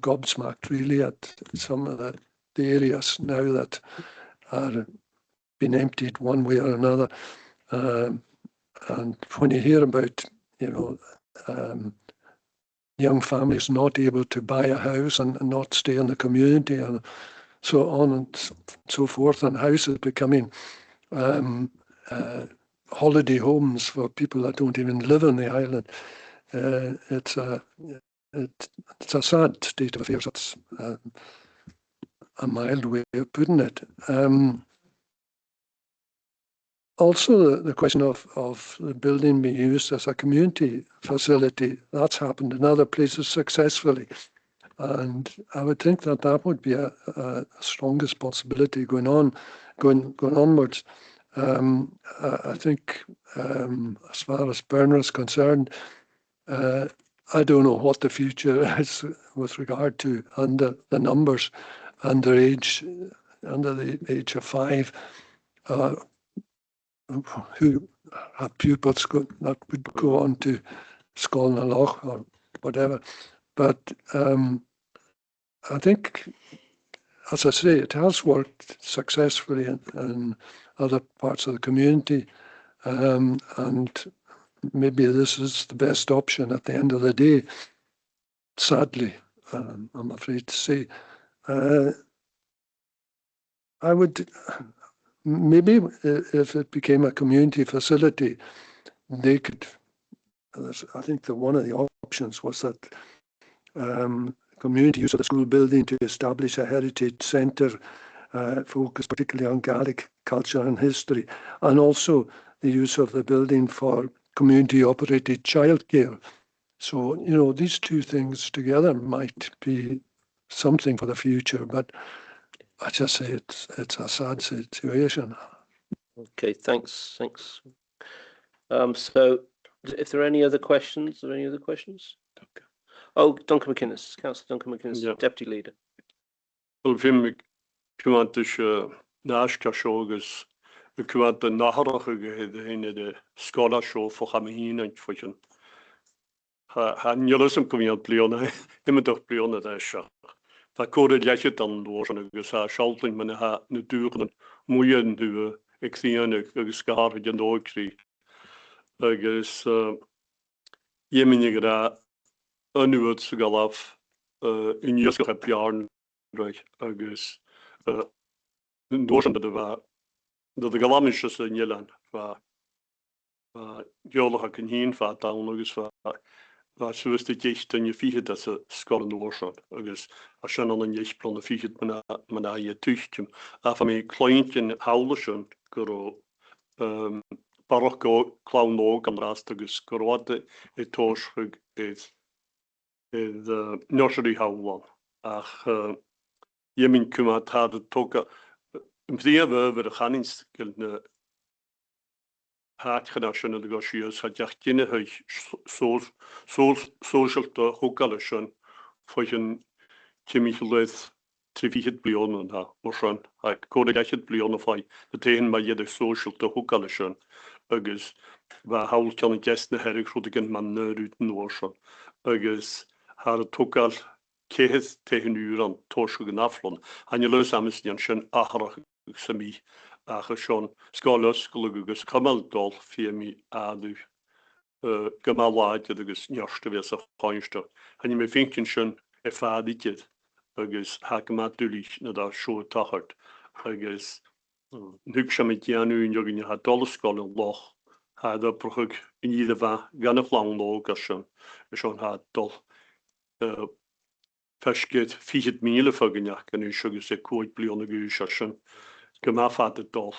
gobsmacked really at some of the areas now that are being emptied one way or another. And when you hear about, young families not able to buy a house and not stay in the community and so on and so forth, and houses becoming holiday homes for people that don't even live on the island. It's a sad state of affairs. That's a mild way of putting it. Also, the question of the building being used as a community facility, that's happened in other places successfully. And I would think that would be a strongest possibility going onwards. I think as far as Burner is concerned, I don't know what the future is with regard to under the numbers under the age of 5 who have pupils that would go on to Scoil na Loch or whatever. But I think, as I say, it has worked successfully in other parts of the community, and maybe this is the best option at the end of the day. Sadly, I'm afraid to say. I would maybe if it became a community facility, they could. I think that one of the options was that community use of the school building to establish a heritage centre focused particularly on Gaelic culture and history, and also the use of the building for community-operated childcare. So, these two things together might be something for the future, but I just say it's a sad situation. Okay, thanks. So, if there are any other questions, Oh, Duncan McInnes, Councillor Duncan McInnes, Yeah. Deputy Leader. Wel film kwantish naashka shogus kwant de naharige in de scholar show for Comhairle and fucking ha nyelusum kwant pliona immer pliona da sha ta kode letje dan doorn gesa schalting men ha natuuren moeien du ek sien ek skaar je dookri agus yeminigra anuot sugalaf in juske heb jaar agus doorn dat de galamisches in Eilean va geologa kan heen va dan agus va soos dit echt en je fiet dat se skorren doorshot agus a schon an en jechplan fiet men a je tuchtjem a van me kleintje houleschen go barocco clown ook aan rast agus gorwate toosrug is nursery howlan. Ach, Jemin kumat had het toka. Mdiewe over de ganins gilne haat genasjon de gosius had jacht kinne huis social te hokalation voor een chemisch triviet blionen ha morsan ha code gachet blionen fai de tegen maar je de social te hokalation agus waar haul kan het gestne herig rotigen man neuruten oorsan agus haar het tokal kehes tegen uur torschugen aflon han je leus amis jan schon acharach semi ach schon scolos glugus kamal dol fiemi adu gemalaid agus njochte wees a poinster han je me vinken schon fadikit agus hakmatdulich na da show tachart agus nukshamitianu in jogin ha dolskol en loch ha da prog in ieder va gan of lang log as schon ha dol Feshget 4 mile fagenjach kan u sugar se koit blione gushashen gemafat het dol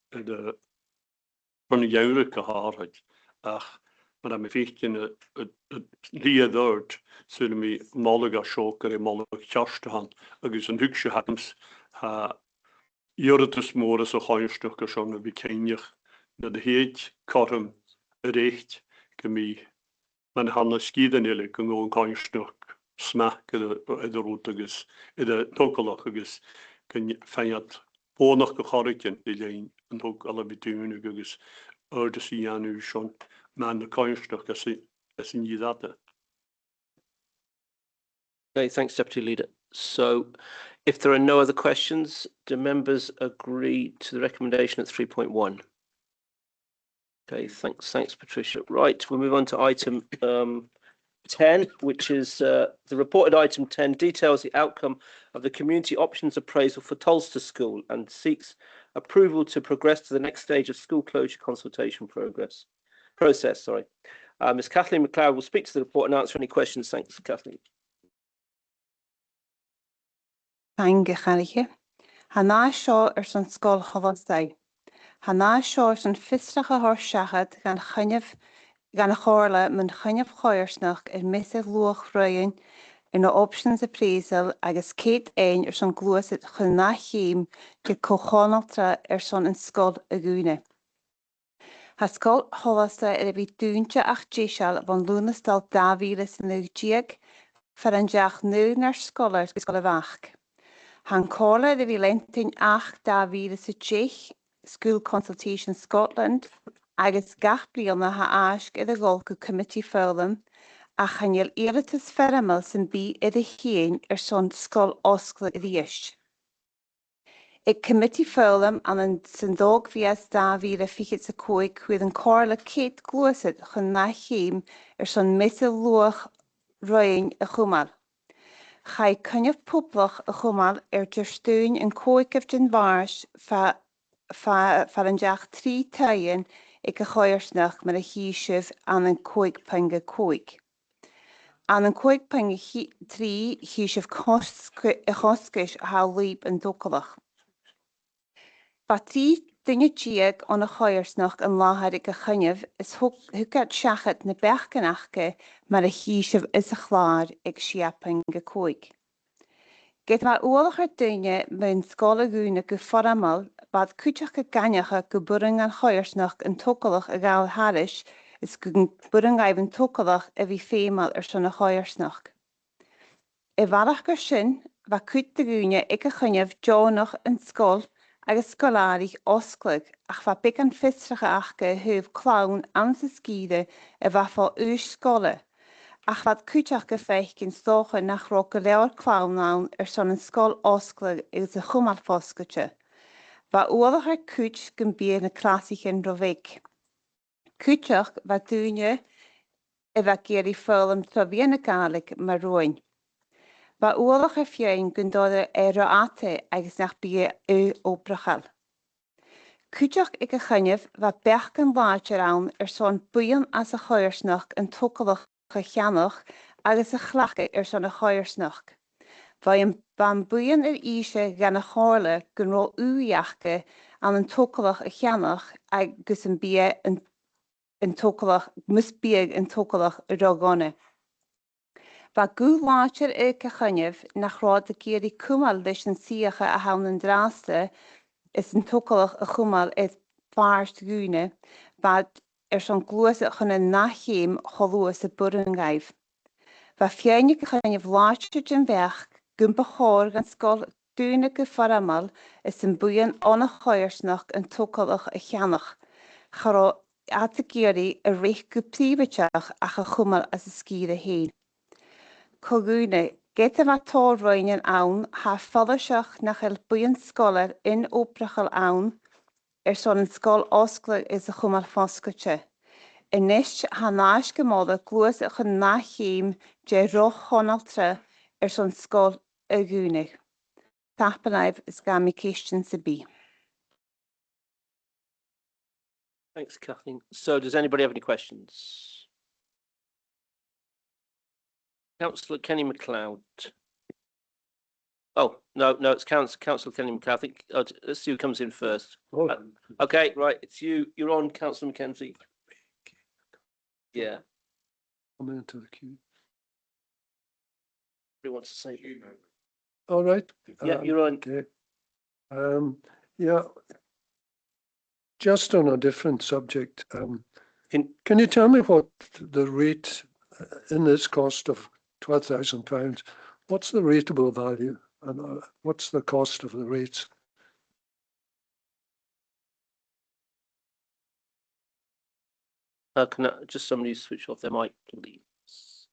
de van de juurlijke haarheid ach maar dan me vechtje het liedort zullen we mallega shoker en mallega tjaste hand agus een hukje hadms ha jortus more so gaanstukken schon we kenjig dat de heet karm recht gemi man hanna skiden ele kan go gaanstuk smak de rotagus de tokalagus kan fijat nog geharretje die leen en ook alle betuinen agus de sianu schon man de kanstuk as in je dat. Okay, thanks, Deputy Leader. So, if there are no other questions, do members agree to the recommendation at 3.1? Okay, thanks, Patricia. Right, we'll move on to item 10, which is the reported item 10 details the outcome of the community options appraisal for Tolster School and seeks approval to progress to the next stage of school closure consultation process. Ms. Kathleen McLeod will speak to the report and answer any questions. Thanks, Kathleen. Thank you, Charlie. Hana Shaw son school Havasai. Hana Shaw son fistracha horshachat gan Chynef gan Comhairle mun Chynef Choirsnach Mrs. Luach Ryan in the options appraisal agus Kate Ein son gluasit Chynachim ge Comhairle son in school agune. Ha school Havasai be dúnte ach jísal van Lunastal Davies in the Giag for an jaach nu naar scholars vach. Han Comhairle de vi lentin ach Davies Chich School Consultation Scotland agus gach bliana ha ask the Golka Committee Fulham a chanel eritas feramel sin bi the heen son school oskla ish. Ik Committee Fulham an an sindog vias Davies fichit sa koik with an Comhairle Kate glosit chun nachim son misse luach roiin a chumal. Chai Cynef Poblach a chumal steun in koik of den bars fa an jaach 3 taien ik a choirsnach met a hieshiv an an koik panga koik. An an koik panga 3 hieshiv choskish ha leap en dokelach. Ba 3 dinge jiag an a choirsnach an lahad ik a chynef is hukat shachat na bechkenachke met a hieshiv is a chlaar ik shiapanga koik. Get ma oorliger dunne mijn skolagune go formal bad kuchach go ganyacha go buring an choirsnach an tokelach a gal harish is go buring aiven tokelach a vi fémal son a choirsnach. E varach go sin va kut de gune ik a chynef jonach an skol agus skolarig osklig ach va big an fistrige achke huv clown an sa skide a va fa uis skole. Ach wat kuchach gefeichen stoche nach roke leor clown son een skol osklig is a chumal fosketje. Va oorliger kuch gan bier na klasich in rovik. Kuchach va dunje va geri fulm trovene galig maar roin. Va oorliger fjein gan dode roate agus nach bier oprachal. Kuchach ik a chynef va bechken lager aan son buien as a choirsnach en tokelach gechanach agus a chlache son a choirsnach. Vai een bambuien ise gan a Comhairle gan rol uiachke an een tokelach a chanach agus een bie een tokelach mis bieg een tokelach a rogone. Ba gŵ látir cachynnyf na chrod y gyr I cwmal leis yn siacha a hawn yn draste is yn tocolach y chwmal faarst gŵne, bad son glwys chun yn nachim cholwys y bwryngaif. Ba fiannig chynnyf látir yn fech gympa chor gan sgol dŵna gyffaramal is yn bwyn on y choersnach yn tocolach y chianach. Charo at y gyri y reich gwprifachach ach y chwmal as y sgir y hyn. Cogwne, get yma tol roen yn awn ha ffoddersiach nach el bwyn sgoler in obrachel awn son yn sgol osgla is y chwmal ffosgwtse. Inish ha nash gymodd glwys ych yn na chym je roch honal tre son sgol y gwnig. Tapanaiv is gami question to be. Thanks, Kathleen. So does anybody have any questions? Councillor Kenny MacLeod. Oh, no, it's Councillor Kenny MacLeod. I think, let's see who comes in first. Oh. Okay, right, it's you. You're on, Councillor Mackenzie. Yeah. I'm into the queue. Who wants to say? All right. Yeah, you're on. Okay. Yeah. Just on a different subject, can you tell me what the rate in this cost of £12,000? What's the rateable value, and what's the cost of the rates? Can just somebody switch off their mic, please?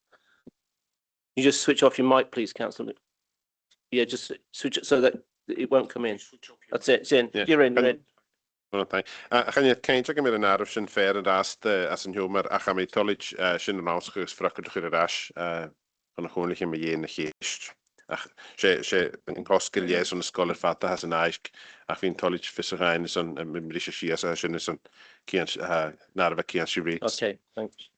You just switch off your mic, please, Councillor. Yeah, just switch it so that it won't come in. That's it. It's in. Yeah. You're in. You're in. Gaan je kijken met een aardig zijn verder als een humor. Ik ga met college zijn een aanschuis vragen door de rash van een gewoon met je in de geest. Ze een kostgeld jij zo'n scholar vatten has een eigenlijk. Ik vind college visserijn is een recherche als een is een kiens naar de kiens reads. Okay, thanks.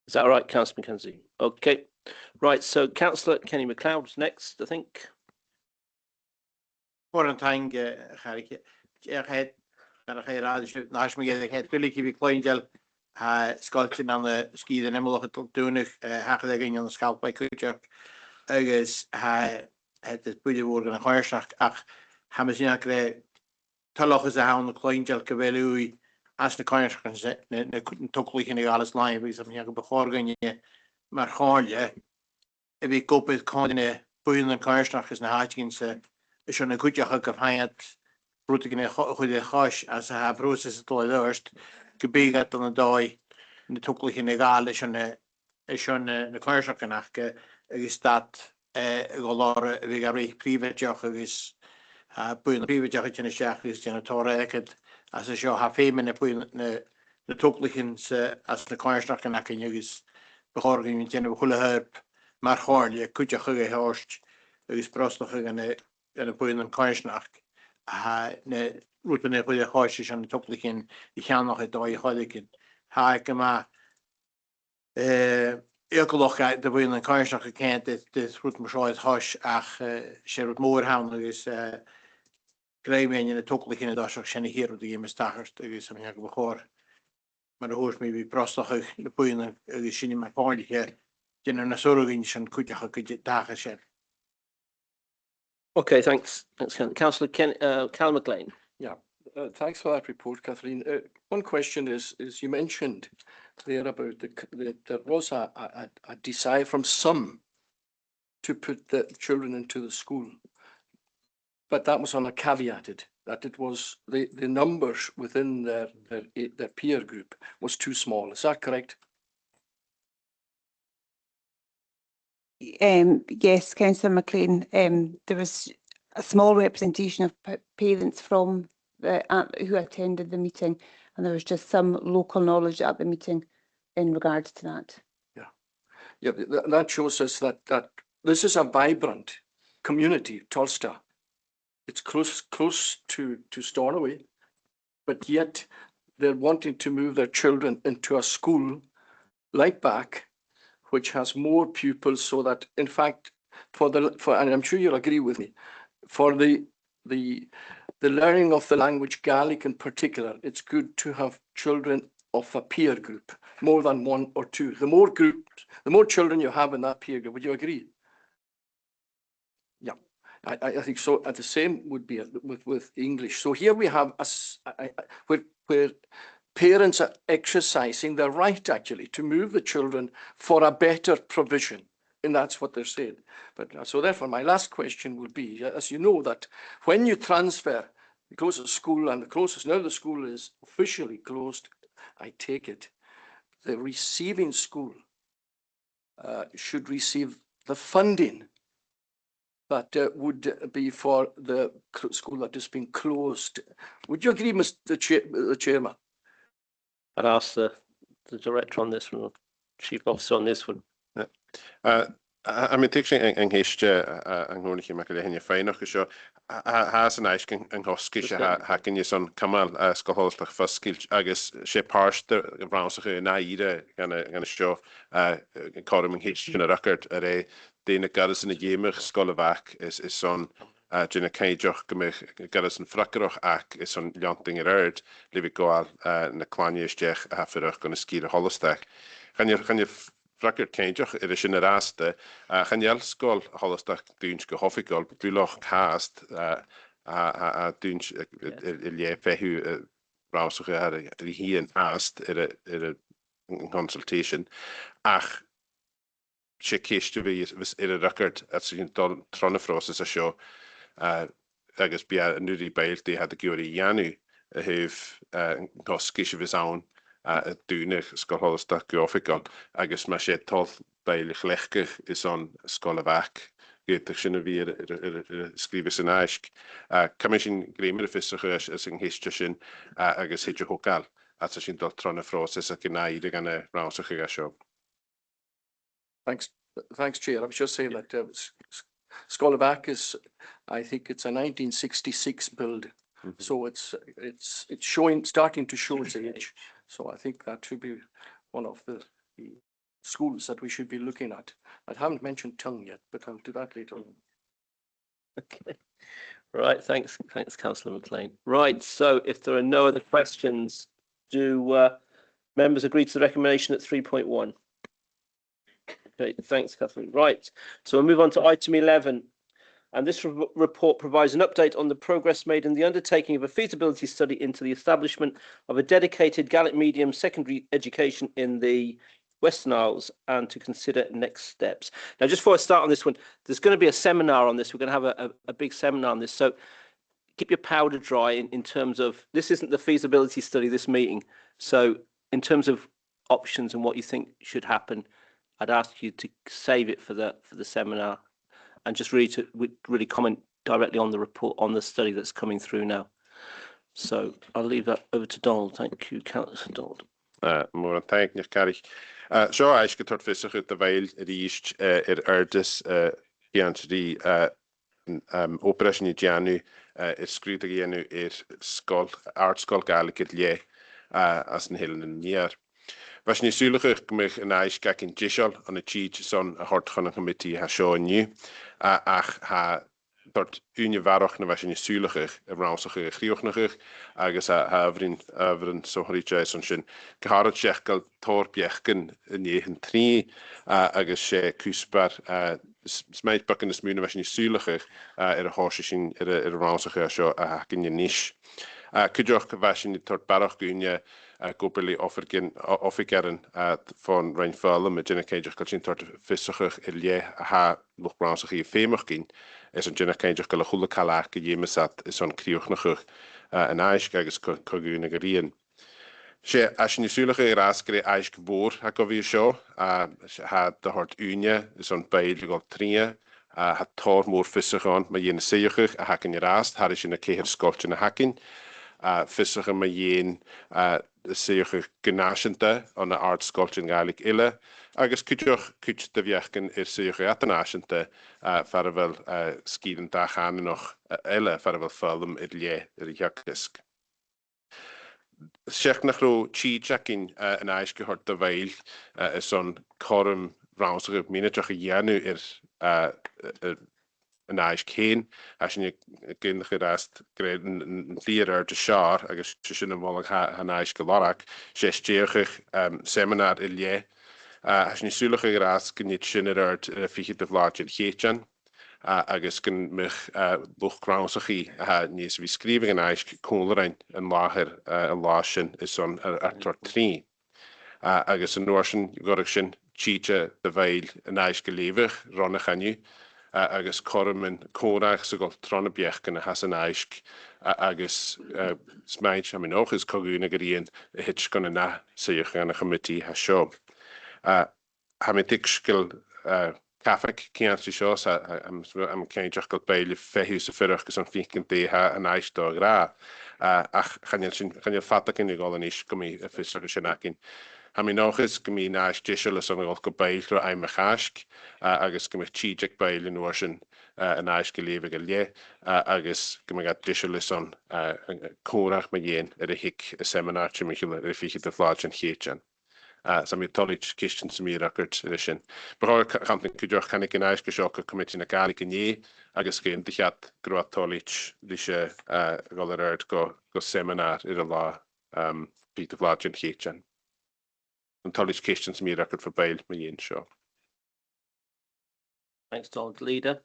Is that all right, Councillor Mackenzie? Okay, right. So Councillor Kenny MacLeod's next, I think. Quarantine garige het naar de radio naast me het wil ik hier kleingel skaltje aan de ski en helemaal het doen hagen in aan de schaal bij kutje ergens het bude worden een haarsag ach hebben ze krijg talog is aan de kleingel gewelu als de kanjer kan zijn een toklich in alles lijn wie ze hier begorgen je maar gewoon je ik koop het kan in boeien en kanjer is naar haatjes is een goedje gekheid broed ik in een goede gas als hij broers is het al eerst gebeigd dan een dag in de toekelijk in egal is een klaarschap genachke is dat galore we gaan privé is boeien privé in de schacht is in het torreket als je have hem in de toekelijk in als de klaarschap genachke is begorging in een goede hulp maar gewoon je kunt je gehoord is prostig en een boeien klaarschap ne route ne goede gaasjes aan de toekelijk in die gaan nog het door goedeken ik maar ecologisch de boeien klaarschap gekend dit route maar zo het haas ach Sherwood Moorhound is krijgen in de toekelijk in de dag zijn hier op die mestagers is een jaar begoor maar de hoort me wie prostig de boeien is in mijn paardje in een zorging zijn goede dagen zijn. Okay, thanks. Thanks, Councillor Cal McLean. Yeah, thanks for that report, Kathleen. One question is you mentioned there about there was a desire from some to put the children into the school, but that was on a caveated that it was the numbers within their peer group was too small. Is that correct? Yes, Councillor MacLean, there was a small representation of parents from who attended the meeting, and there was just some local knowledge at the meeting in regards to that. Yeah, that shows us that this is a vibrant community, Tulsa. It's close to Stornoway, but yet they're wanting to move their children into a school like back, which has more pupils, so that in fact and I'm sure you'll agree with me, for the learning of the language Gaelic in particular, it's good to have children of a peer group, more than one or two. The more groups, the more children you have in that peer group. Would you agree? Yeah, I think so. And the same would be with English. So here we have where parents are exercising their right actually to move the children for a better provision. And that's what they're saying. But so therefore, my last question would be, as you know, that when you transfer the closest school, and the closest now the school is officially closed, I take it, the receiving school should receive the funding that would be for the school that has been closed. Would you agree, Mr. Chairman? I'd ask the director on this one, chief officer on this one. I mean, take an history and going to make a hen fine or so. Has an ice and hosky hacking you son Comhairle schoolhouse like first skill. I guess she parsed the rounds of na ida gonna show Corum and history in a record at a Dana Garrison a gamer Scholarvac is son Jenna Kaijoch Garrison Frackeroch ac is on Lanting Erd Livy Goal na Clanius Jech after gonna ski a holostech. Can you Fracker Kaijoch is in the raste Genial School holostech Dunch go hoffical Buloch cast Dunch Ilie Fehu Rausuche had he and asked at a consultation. Ach she kissed to be was in a record at the Tronafros as a show. I guess be a newly bailed they had the Guri Yanu who've Goskish of his own Dune Scholarhouse Geofical. I guess my shed tall bail Lechke is on Scholarvac. Get the Shinavir Scribus and Ashk. Commission Grammar Officer as in history, I guess Hitcher Hokal. As a shin Tronafros as a Ganaid again a rouse of show. Thanks, Chair. I was just saying that Scholarvac is, I think it's a 1966 build, so it's starting to show its age. So I think that should be one of the schools that we should be looking at. I haven't mentioned Tongue yet, but I'll do that later on. Okay. Right. Thanks, Councillor McLean. Right. So if there are no other questions, do members agree to the recommendation at 3.1? Okay, thanks, Catherine. Right, so we'll move on to item 11. And this report provides an update on the progress made in the undertaking of a feasibility study into the establishment of a dedicated Gaelic medium secondary education in the Western Isles and to consider next steps. Now, just before I start on this one, there's going to be a seminar on this. We're going to have a big seminar on this. So keep your powder dry in terms of, this isn't the feasibility study, this meeting. So in terms of options and what you think should happen, I'd ask you to save it for the seminar and just really comment directly on the report, on the study that's coming through now. So I'll leave that over to Donald. Thank you, Councillor Donald. More thank you, Carrie. So I should talk physical the veil reached Erdis Giantry Operation Janu screwed again skull art skull Gaelic lie as an hill in year. Was niet zuilig mich een ijs kijk in Gishal aan het cheat son a hart gaan committee ha show nu ach ha dort unie waarog na was niet zuilig rausige griochniger agus ha avrin so riche son shin geharat chekal torpjechken in 93 agus she kusper smijt bakken de smune was niet zuilig horsing rausige show hakin je niche Kujok was niet tot barach gunje Gopeli offergeren van Reinfall met Jenna Kaijoch kan zien tot visserig Eilean ha nog branche hier femig ging is een Jenna Kaijoch kan goede kalak jemesat is zo'n kriochniger en ijs kijk eens kogunigeriën. She als je niet zulige raskere ijs geboor ha ko weer show ha de hart unie zo'n beide got trie ha tor more visser aan maar jene zeeger ha kan je raast ha is in een keer skotje na hakken visser maar jen Siar Gnashente on the art sculpture Gaelic ille. Agus kuch de viechken Siar Atanashente farvel skiden dachan noch ille farvel film idlie riakdisk. Sheikh Nachro Chi Jackin an Irish gehört de veil is on Corum Roundsgrip Minachach Janu yn aich cyn, a sy'n gyn chi rast yn lir ar dy siar, agus sy'n ymwneud yn aich gylorach, sy'n stiwch eich seminar i lie, a sy'n sŵlwch eich rast gynnyd sy'n ar y ffychyd y flad i'r cheitjan, agus gyn mych lwch graws o'ch chi, nes fi sgrifig yn aich cwlrain yn lahir yn lasyn is o'n artor 3. Agus yn orsyn gorach sy'n cheitja dy feil yn aich gylefych, ron eich anu, agus corym yn corach sy'n gol tron y biech gan y has yn aich, agus smaid am yn och ys cogwn ag yr un y hitch gan yna sy'ch gan y chymyti hasio. Ham yn digsgil caffec cian sy'n sios am cael jachgol beil i fehu sy'n ffyrwch gys o'n ffych yn deha yn aich do gra. Ach chanel ffadag yn ei gol yn eich gymig y ffysrach sy'n agyn. Ham yn ochus gymig na eich disol ys o'n gol go beil rho aim eich asg, agus gymig chijig beil yn orsyn yn eich gylefig y lie, agus gymig at disol ys o'n cwrach mae yen yr hic y seminar sy'n mynd i'r ffych y flad yn cheitjan. Sam i'r tolig cystion sy'n mynd record edrych. Bychor chantyn cydioch canig yn eich gysioch y comiti na gael i gynnu, agus gyn dillad grwad tolig ddysio gol yr erd go seminar i'r la ffych y flad yn cheitjan. And tolig cystion sy'n mynd record for bail mae yen sio. Thanks, Donald. Leader.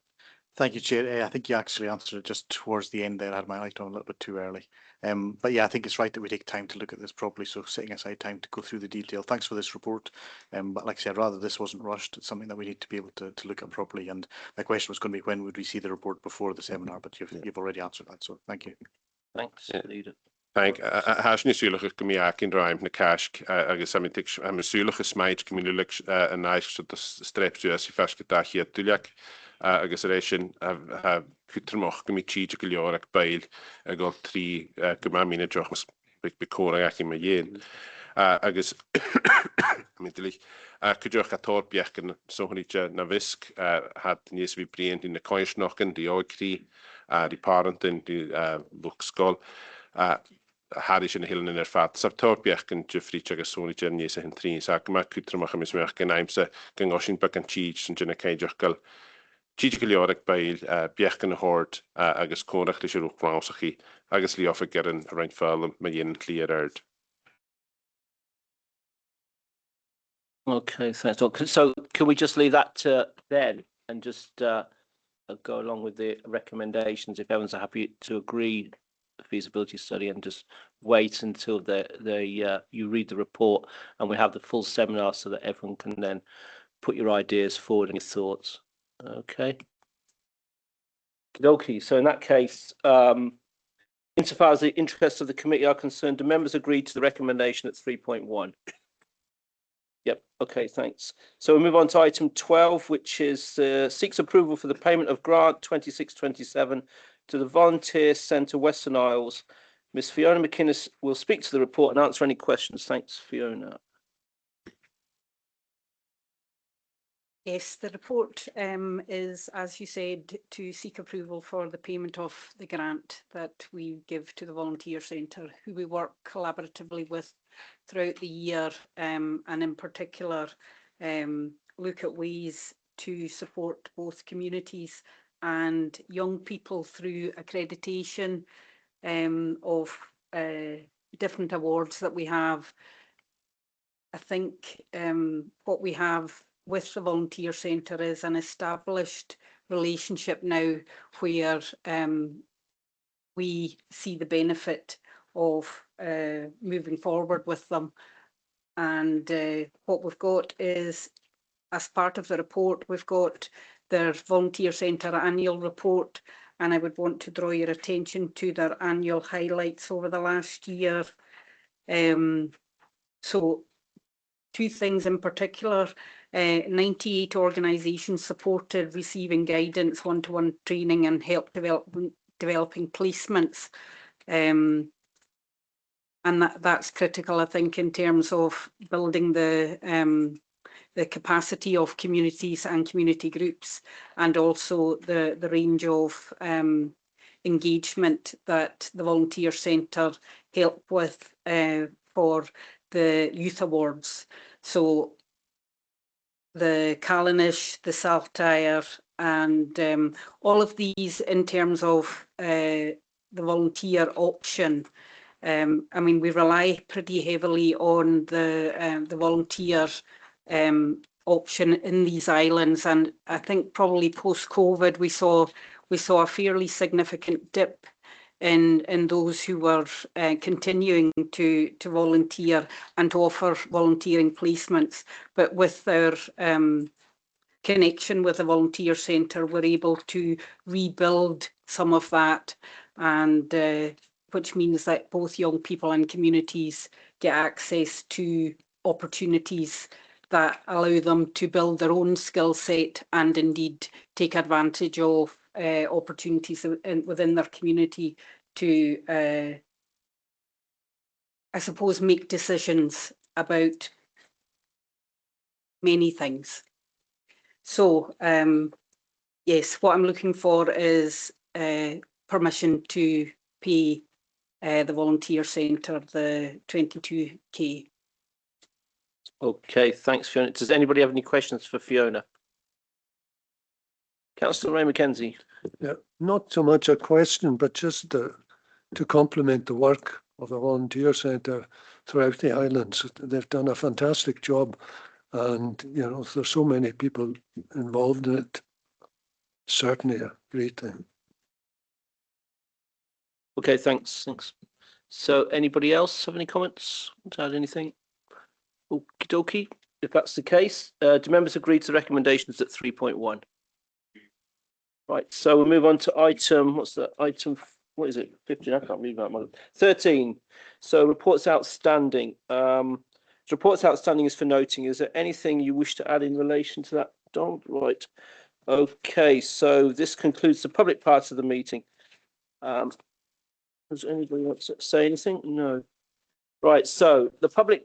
Thank you, Chair. I think you actually answered it just towards the end there. I had my light on a little bit too early. But yeah, I think it's right that we take time to look at this properly. So setting aside time to go through the detail. Thanks for this report. But like I said, rather this wasn't rushed. It's something that we need to be able to look at properly. And my question was going to be when would we see the report before the seminar? But you've already answered that. So thank you. Thanks, Leader. Thank. Has ni sŵlwch ych gymig yn rhaim na casg, agus am y sŵlwch ysmaid gymig yn aich sydd strep sy'n sy'n ffasg gyda chi a dwyliag, agus yr eisiau cwtrmoch gymig chyd y gylior ac bail ag o 3 gyma min y droch mas bicora ac i mae yen. Agus, cydioch a tor biach yn sohonitja na fisg, had nes fi brien yn y coesnochen, di oed cri, di parent yn di lwcsgol, Harris yn hilyn yn yr ffat. Sa'r tor biach yn Jeffrich ag sôn i gen nes yn trin. Sa gyma cwtrmach am ysmech gen aim sa gyngosyn bag yn chyd sy'n gen y ceidiach gael chyd giliorag bail biach gan y hord agos corach lys yw'r gwnaws chi agos li offer ger yn rhaid ffel mae un clir erd. Okay, thanks. So can we just leave that then and just go along with the recommendations if everyone's happy to agree the feasibility study and just wait until you read the report and we have the full seminar so that everyone can then put your ideas forward and your thoughts. Okay. Okay. So in that case, insofar as the interests of the committee are concerned, do members agree to the recommendation at 3.1? Yep. Okay, thanks. So we'll move on to item 12, which is seeks approval for the payment of grant 2627 to the Volunteer Centre Western Isles. Ms. Fiona McInnes will speak to the report and answer any questions. Thanks, Fiona. Yes, the report is, as you said, to seek approval for the payment of the grant that we give to the Volunteer Centre, who we work collaboratively with throughout the year, and in particular look at ways to support both communities and young people through accreditation of different awards that we have. I think what we have with the Volunteer Centre is an established relationship now where we see the benefit of moving forward with them. And what we've got is, as part of the report, we've got their Volunteer Centre annual report, and I would want to draw your attention to their annual highlights over the last year. So 2 things in particular, 98 organisations supported receiving guidance, one-to-one training and help developing placements. And that's critical, I think, in terms of building the capacity of communities and community groups, and also the range of engagement that the Volunteer Centre help with for the youth awards. So the Callanish, the Saltire and all of these in terms of the volunteer option. I mean, we rely pretty heavily on the volunteer option in these islands, and I think probably post-COVID we saw a fairly significant dip in those who were continuing to volunteer and to offer volunteering placements. But with their connection with the volunteer centre, we're able to rebuild some of that, and which means that both young people and communities get access to opportunities that allow them to build their own skill set and indeed take advantage of opportunities within their community to, I suppose, make decisions about many things. So, yes, what I'm looking for is permission to pay the volunteer centre the 22k. Okay, thanks, Fiona. Does anybody have any questions for Fiona? Councillor Ray Mackenzie. Yeah, not so much a question, but just to compliment the work of the volunteer centre throughout the islands. They've done a fantastic job, and you know, there's so many people involved in it. Certainly a great thing. Okay, thanks. So anybody else have any comments? Want to add anything? Okie dokie. If that's the case, do members agree to the recommendations at 3.1? Right, so we'll move on to item, what's that item, what is it, 15? I can't read that. 13. So reports outstanding. Reports outstanding is for noting. Is there anything you wish to add in relation to that, Don? Right. Okay, so this concludes the public part of the meeting. Does anybody want to say anything? No. Right, so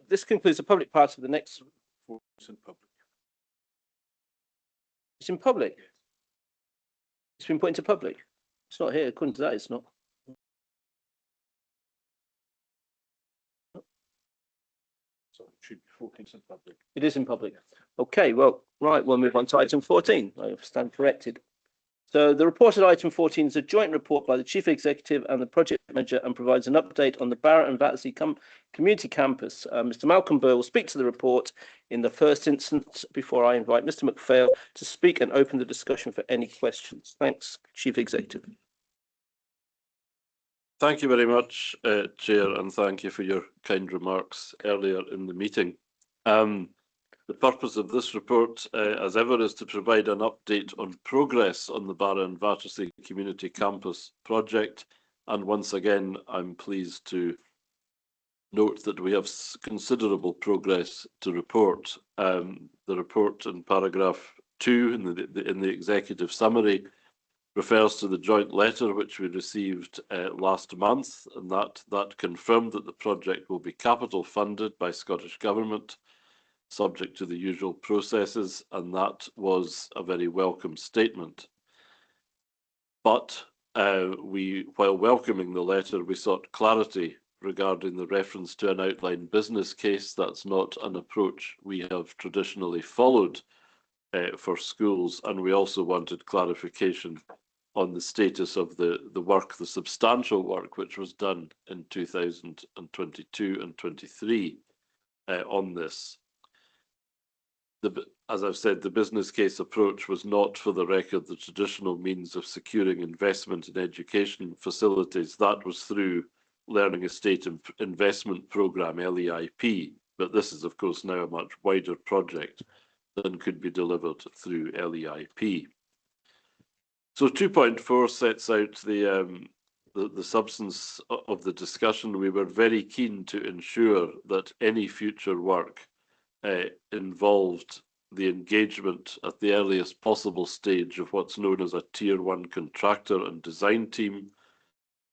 this concludes the public part of the next. It's in public. It's in public. It's been put into public. It's not here. According to that, it's not. So it should be 14 in public. It is in public. Okay, well, right, we'll move on to item 14. I stand corrected. So the reported item 14 is a joint report by the Chief Executive and the Project Manager and provides an update on the Barra and Battersea Community Campus. Mr. Malcolm Burr will speak to the report in the first instance before I invite Mr. Macphail to speak and open the discussion for any questions. Thanks, Chief Executive. Thank you very much, Chair, and thank you for your kind remarks earlier in the meeting. The purpose of this report, as ever, is to provide an update on progress on the Barra and Battersea Community Campus project. And once again, I'm pleased to note that we have considerable progress to report. The report in paragraph 2 in the executive summary refers to the joint letter which we received last month, and that confirmed that the project will be capital funded by Scottish Government, subject to the usual processes, and that was a very welcome statement. But while welcoming the letter, we sought clarity regarding the reference to an outline business case. That's not an approach we have traditionally followed for schools, and we also wanted clarification on the status of the work, the substantial work which was done in 2022 and 23 on this. As I've said, the business case approach was not, for the record, the traditional means of securing investment in education facilities. That was through Learning Estate Investment Programme, LEIP. But this is, of course, now a much wider project than could be delivered through LEIP. So 2.4 sets out the substance of the discussion. We were very keen to ensure that any future work involved the engagement at the earliest possible stage of what's known as a Tier 1 contractor and design team,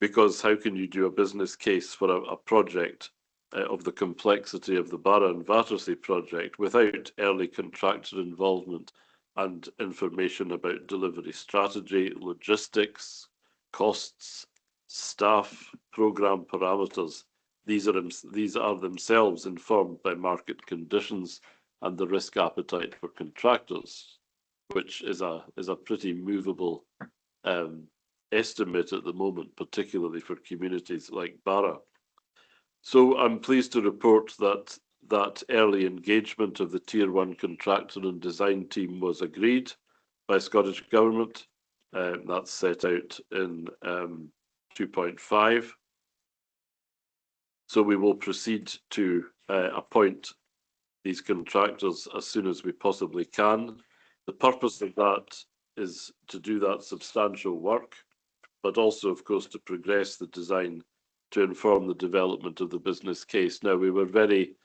because how can you do a business case for a project of the complexity of the Barra and Battersea project without early contractor involvement and information about delivery strategy, logistics, costs, staff, programme parameters? These are themselves informed by market conditions and the risk appetite for contractors. which is a pretty movable estimate at the moment, particularly for communities like Barra. So I'm pleased to report that early engagement of the Tier 1 contractor and design team was agreed by Scottish Government. That's set out in 2.5. So we will proceed to appoint these contractors as soon as we possibly can. The purpose of that is to do that substantial work, but also, of course, to progress the design to inform the development of the business case. Now, we were very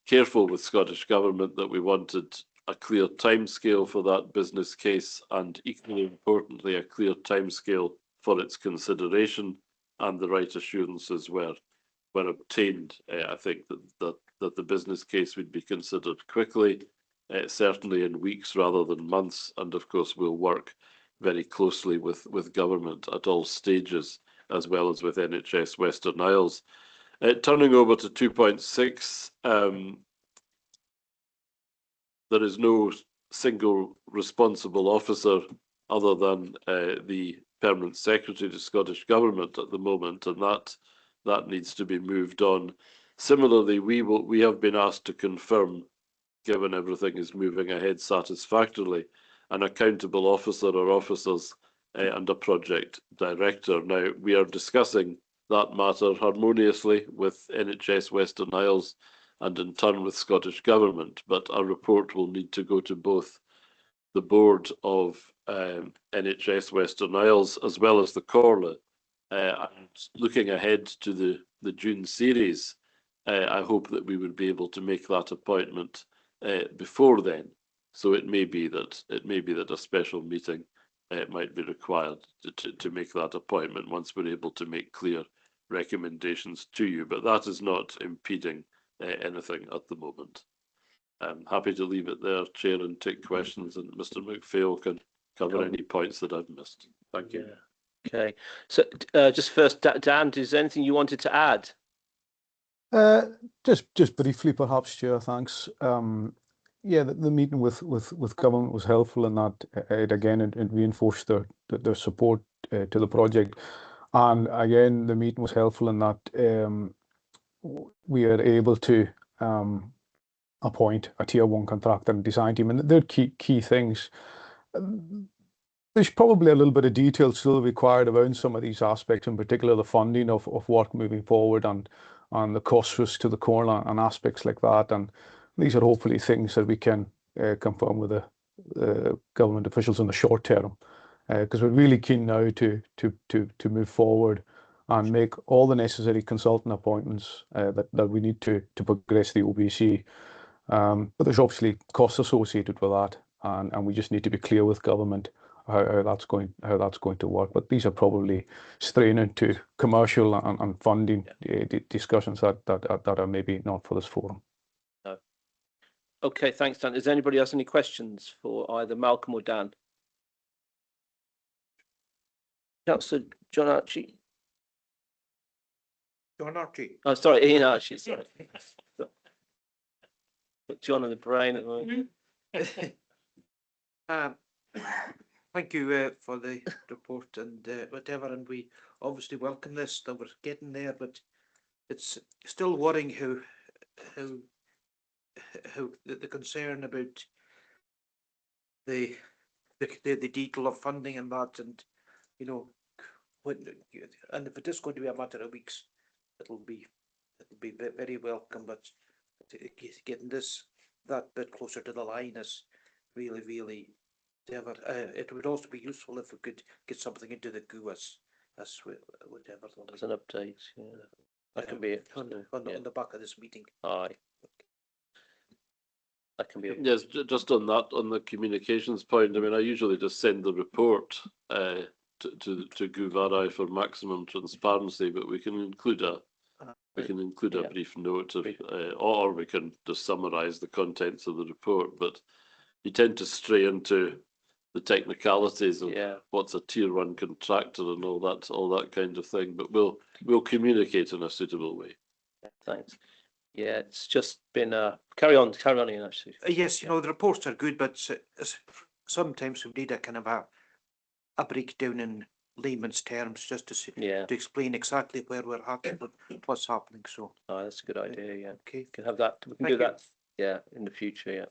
careful with Scottish Government that we wanted a clear timescale for that business case, and equally importantly, a clear timescale for its consideration, and the right assurances were obtained. I think that the business case would be considered quickly, certainly in weeks rather than months, and of course we'll work very closely with government at all stages, as well as with NHS Western Isles. Turning over to 2.6, there is no single responsible officer other than the Permanent Secretary to Scottish Government at the moment, and that needs to be moved on. Similarly, we have been asked to confirm, given everything is moving ahead satisfactorily, an accountable officer or officers and a project director. Now, we are discussing that matter harmoniously with NHS Western Isles and in turn with Scottish Government, but a report will need to go to both the board of NHS Western Isles as well as the Comhairle. And looking ahead to the June series, I hope that we would be able to make that appointment before then. So it may be that a special meeting might be required to make that appointment once we're able to make clear recommendations to you. But that is not impeding anything at the moment. I'm happy to leave it there, Chair, and take questions, and Mr. McPhail can cover any points that I've missed. Thank you. Okay. So just first, Dan, is there anything you wanted to add? Just briefly, perhaps, Chair. Thanks. Yeah, the meeting with government was helpful in that it reinforced their support to the project, and again the meeting was helpful in that we are able to appoint a Tier 1 contractor and design team, and they're key things. There's probably a little bit of detail still required around some of these aspects, in particular the funding of work moving forward and the cost risk to the Comhairle and aspects like that. And these are hopefully things that we can confirm with the government officials in the short term, because we're really keen now to move forward and make all the necessary consultant appointments that we need to progress the OBC. But there's obviously costs associated with that, and we just need to be clear with government how that's going to work. But these are probably straying into commercial and funding discussions that are maybe not for this forum. No. Okay, thanks, Dan. Does anybody else any questions for either Malcolm or Dan? Councillor John Archie. John Archie. Oh, sorry, Ian Archie. Sorry. Put John in the brain at the moment. Thank you for the report and whatever, and we obviously welcome this, that we're getting there, but it's still worrying how the concern about the detail of funding and that, and you know, and if it is going to be a matter of weeks, it'll be very welcome, but getting that bit closer to the line is really whatever. It would also be useful if we could get something into the GUAS as whatever. As an update, yeah. That can be on the back of this meeting. Aye. That can be. Yes, just on that, on the communications point. I mean, I usually just send the report to GUVARI for maximum transparency, but we can include a brief note of, or we can just summarise the contents of the report. But you tend to stray into the technicalities of what's a Tier 1 contractor and all that kind of thing. But we'll communicate in a suitable way. Thanks. Yeah, it's just been carry on, Ian, actually. Yes, you know, the reports are good, but sometimes we need a kind of a breakdown in layman's terms just to to explain exactly where we're at and what's happening. So that's a good idea. Yeah. Okay. Can have that. We can do that. Yeah, in the future. Yeah.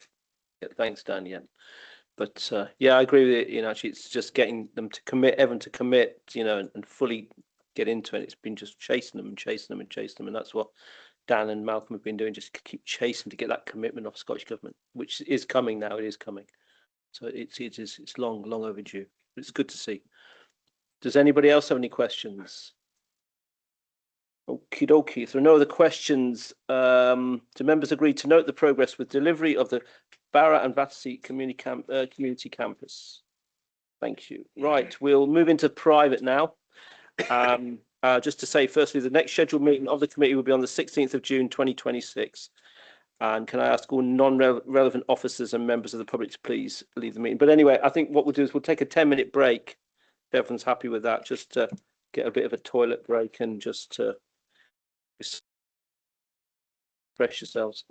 Yeah. Thanks, Dan. Yeah. But yeah, I agree with it. You know, actually, it's just getting them to commit, everyone to commit. You know, and fully get into it. It's been just chasing them and chasing them and chasing them, and that's what Dan and Malcolm have been doing. Just keep chasing to get that commitment off Scottish government, which is coming now. It is coming. So it's long overdue. It's good to see. Does anybody else have any questions? Okie dokie. If there are no other questions, do members agree to note the progress with delivery of the Barra and Battersea community campus? Thank you. Right, we'll move into private now. Just to say, firstly, the next scheduled meeting of the committee will be on the 16th of June 2026. And can I ask all non-relevant officers and members of the public to please leave the meeting? But anyway, I think what we'll do is we'll take a 10-minute break. If everyone's happy with that, just to get a bit of a toilet break and just to refresh yourselves.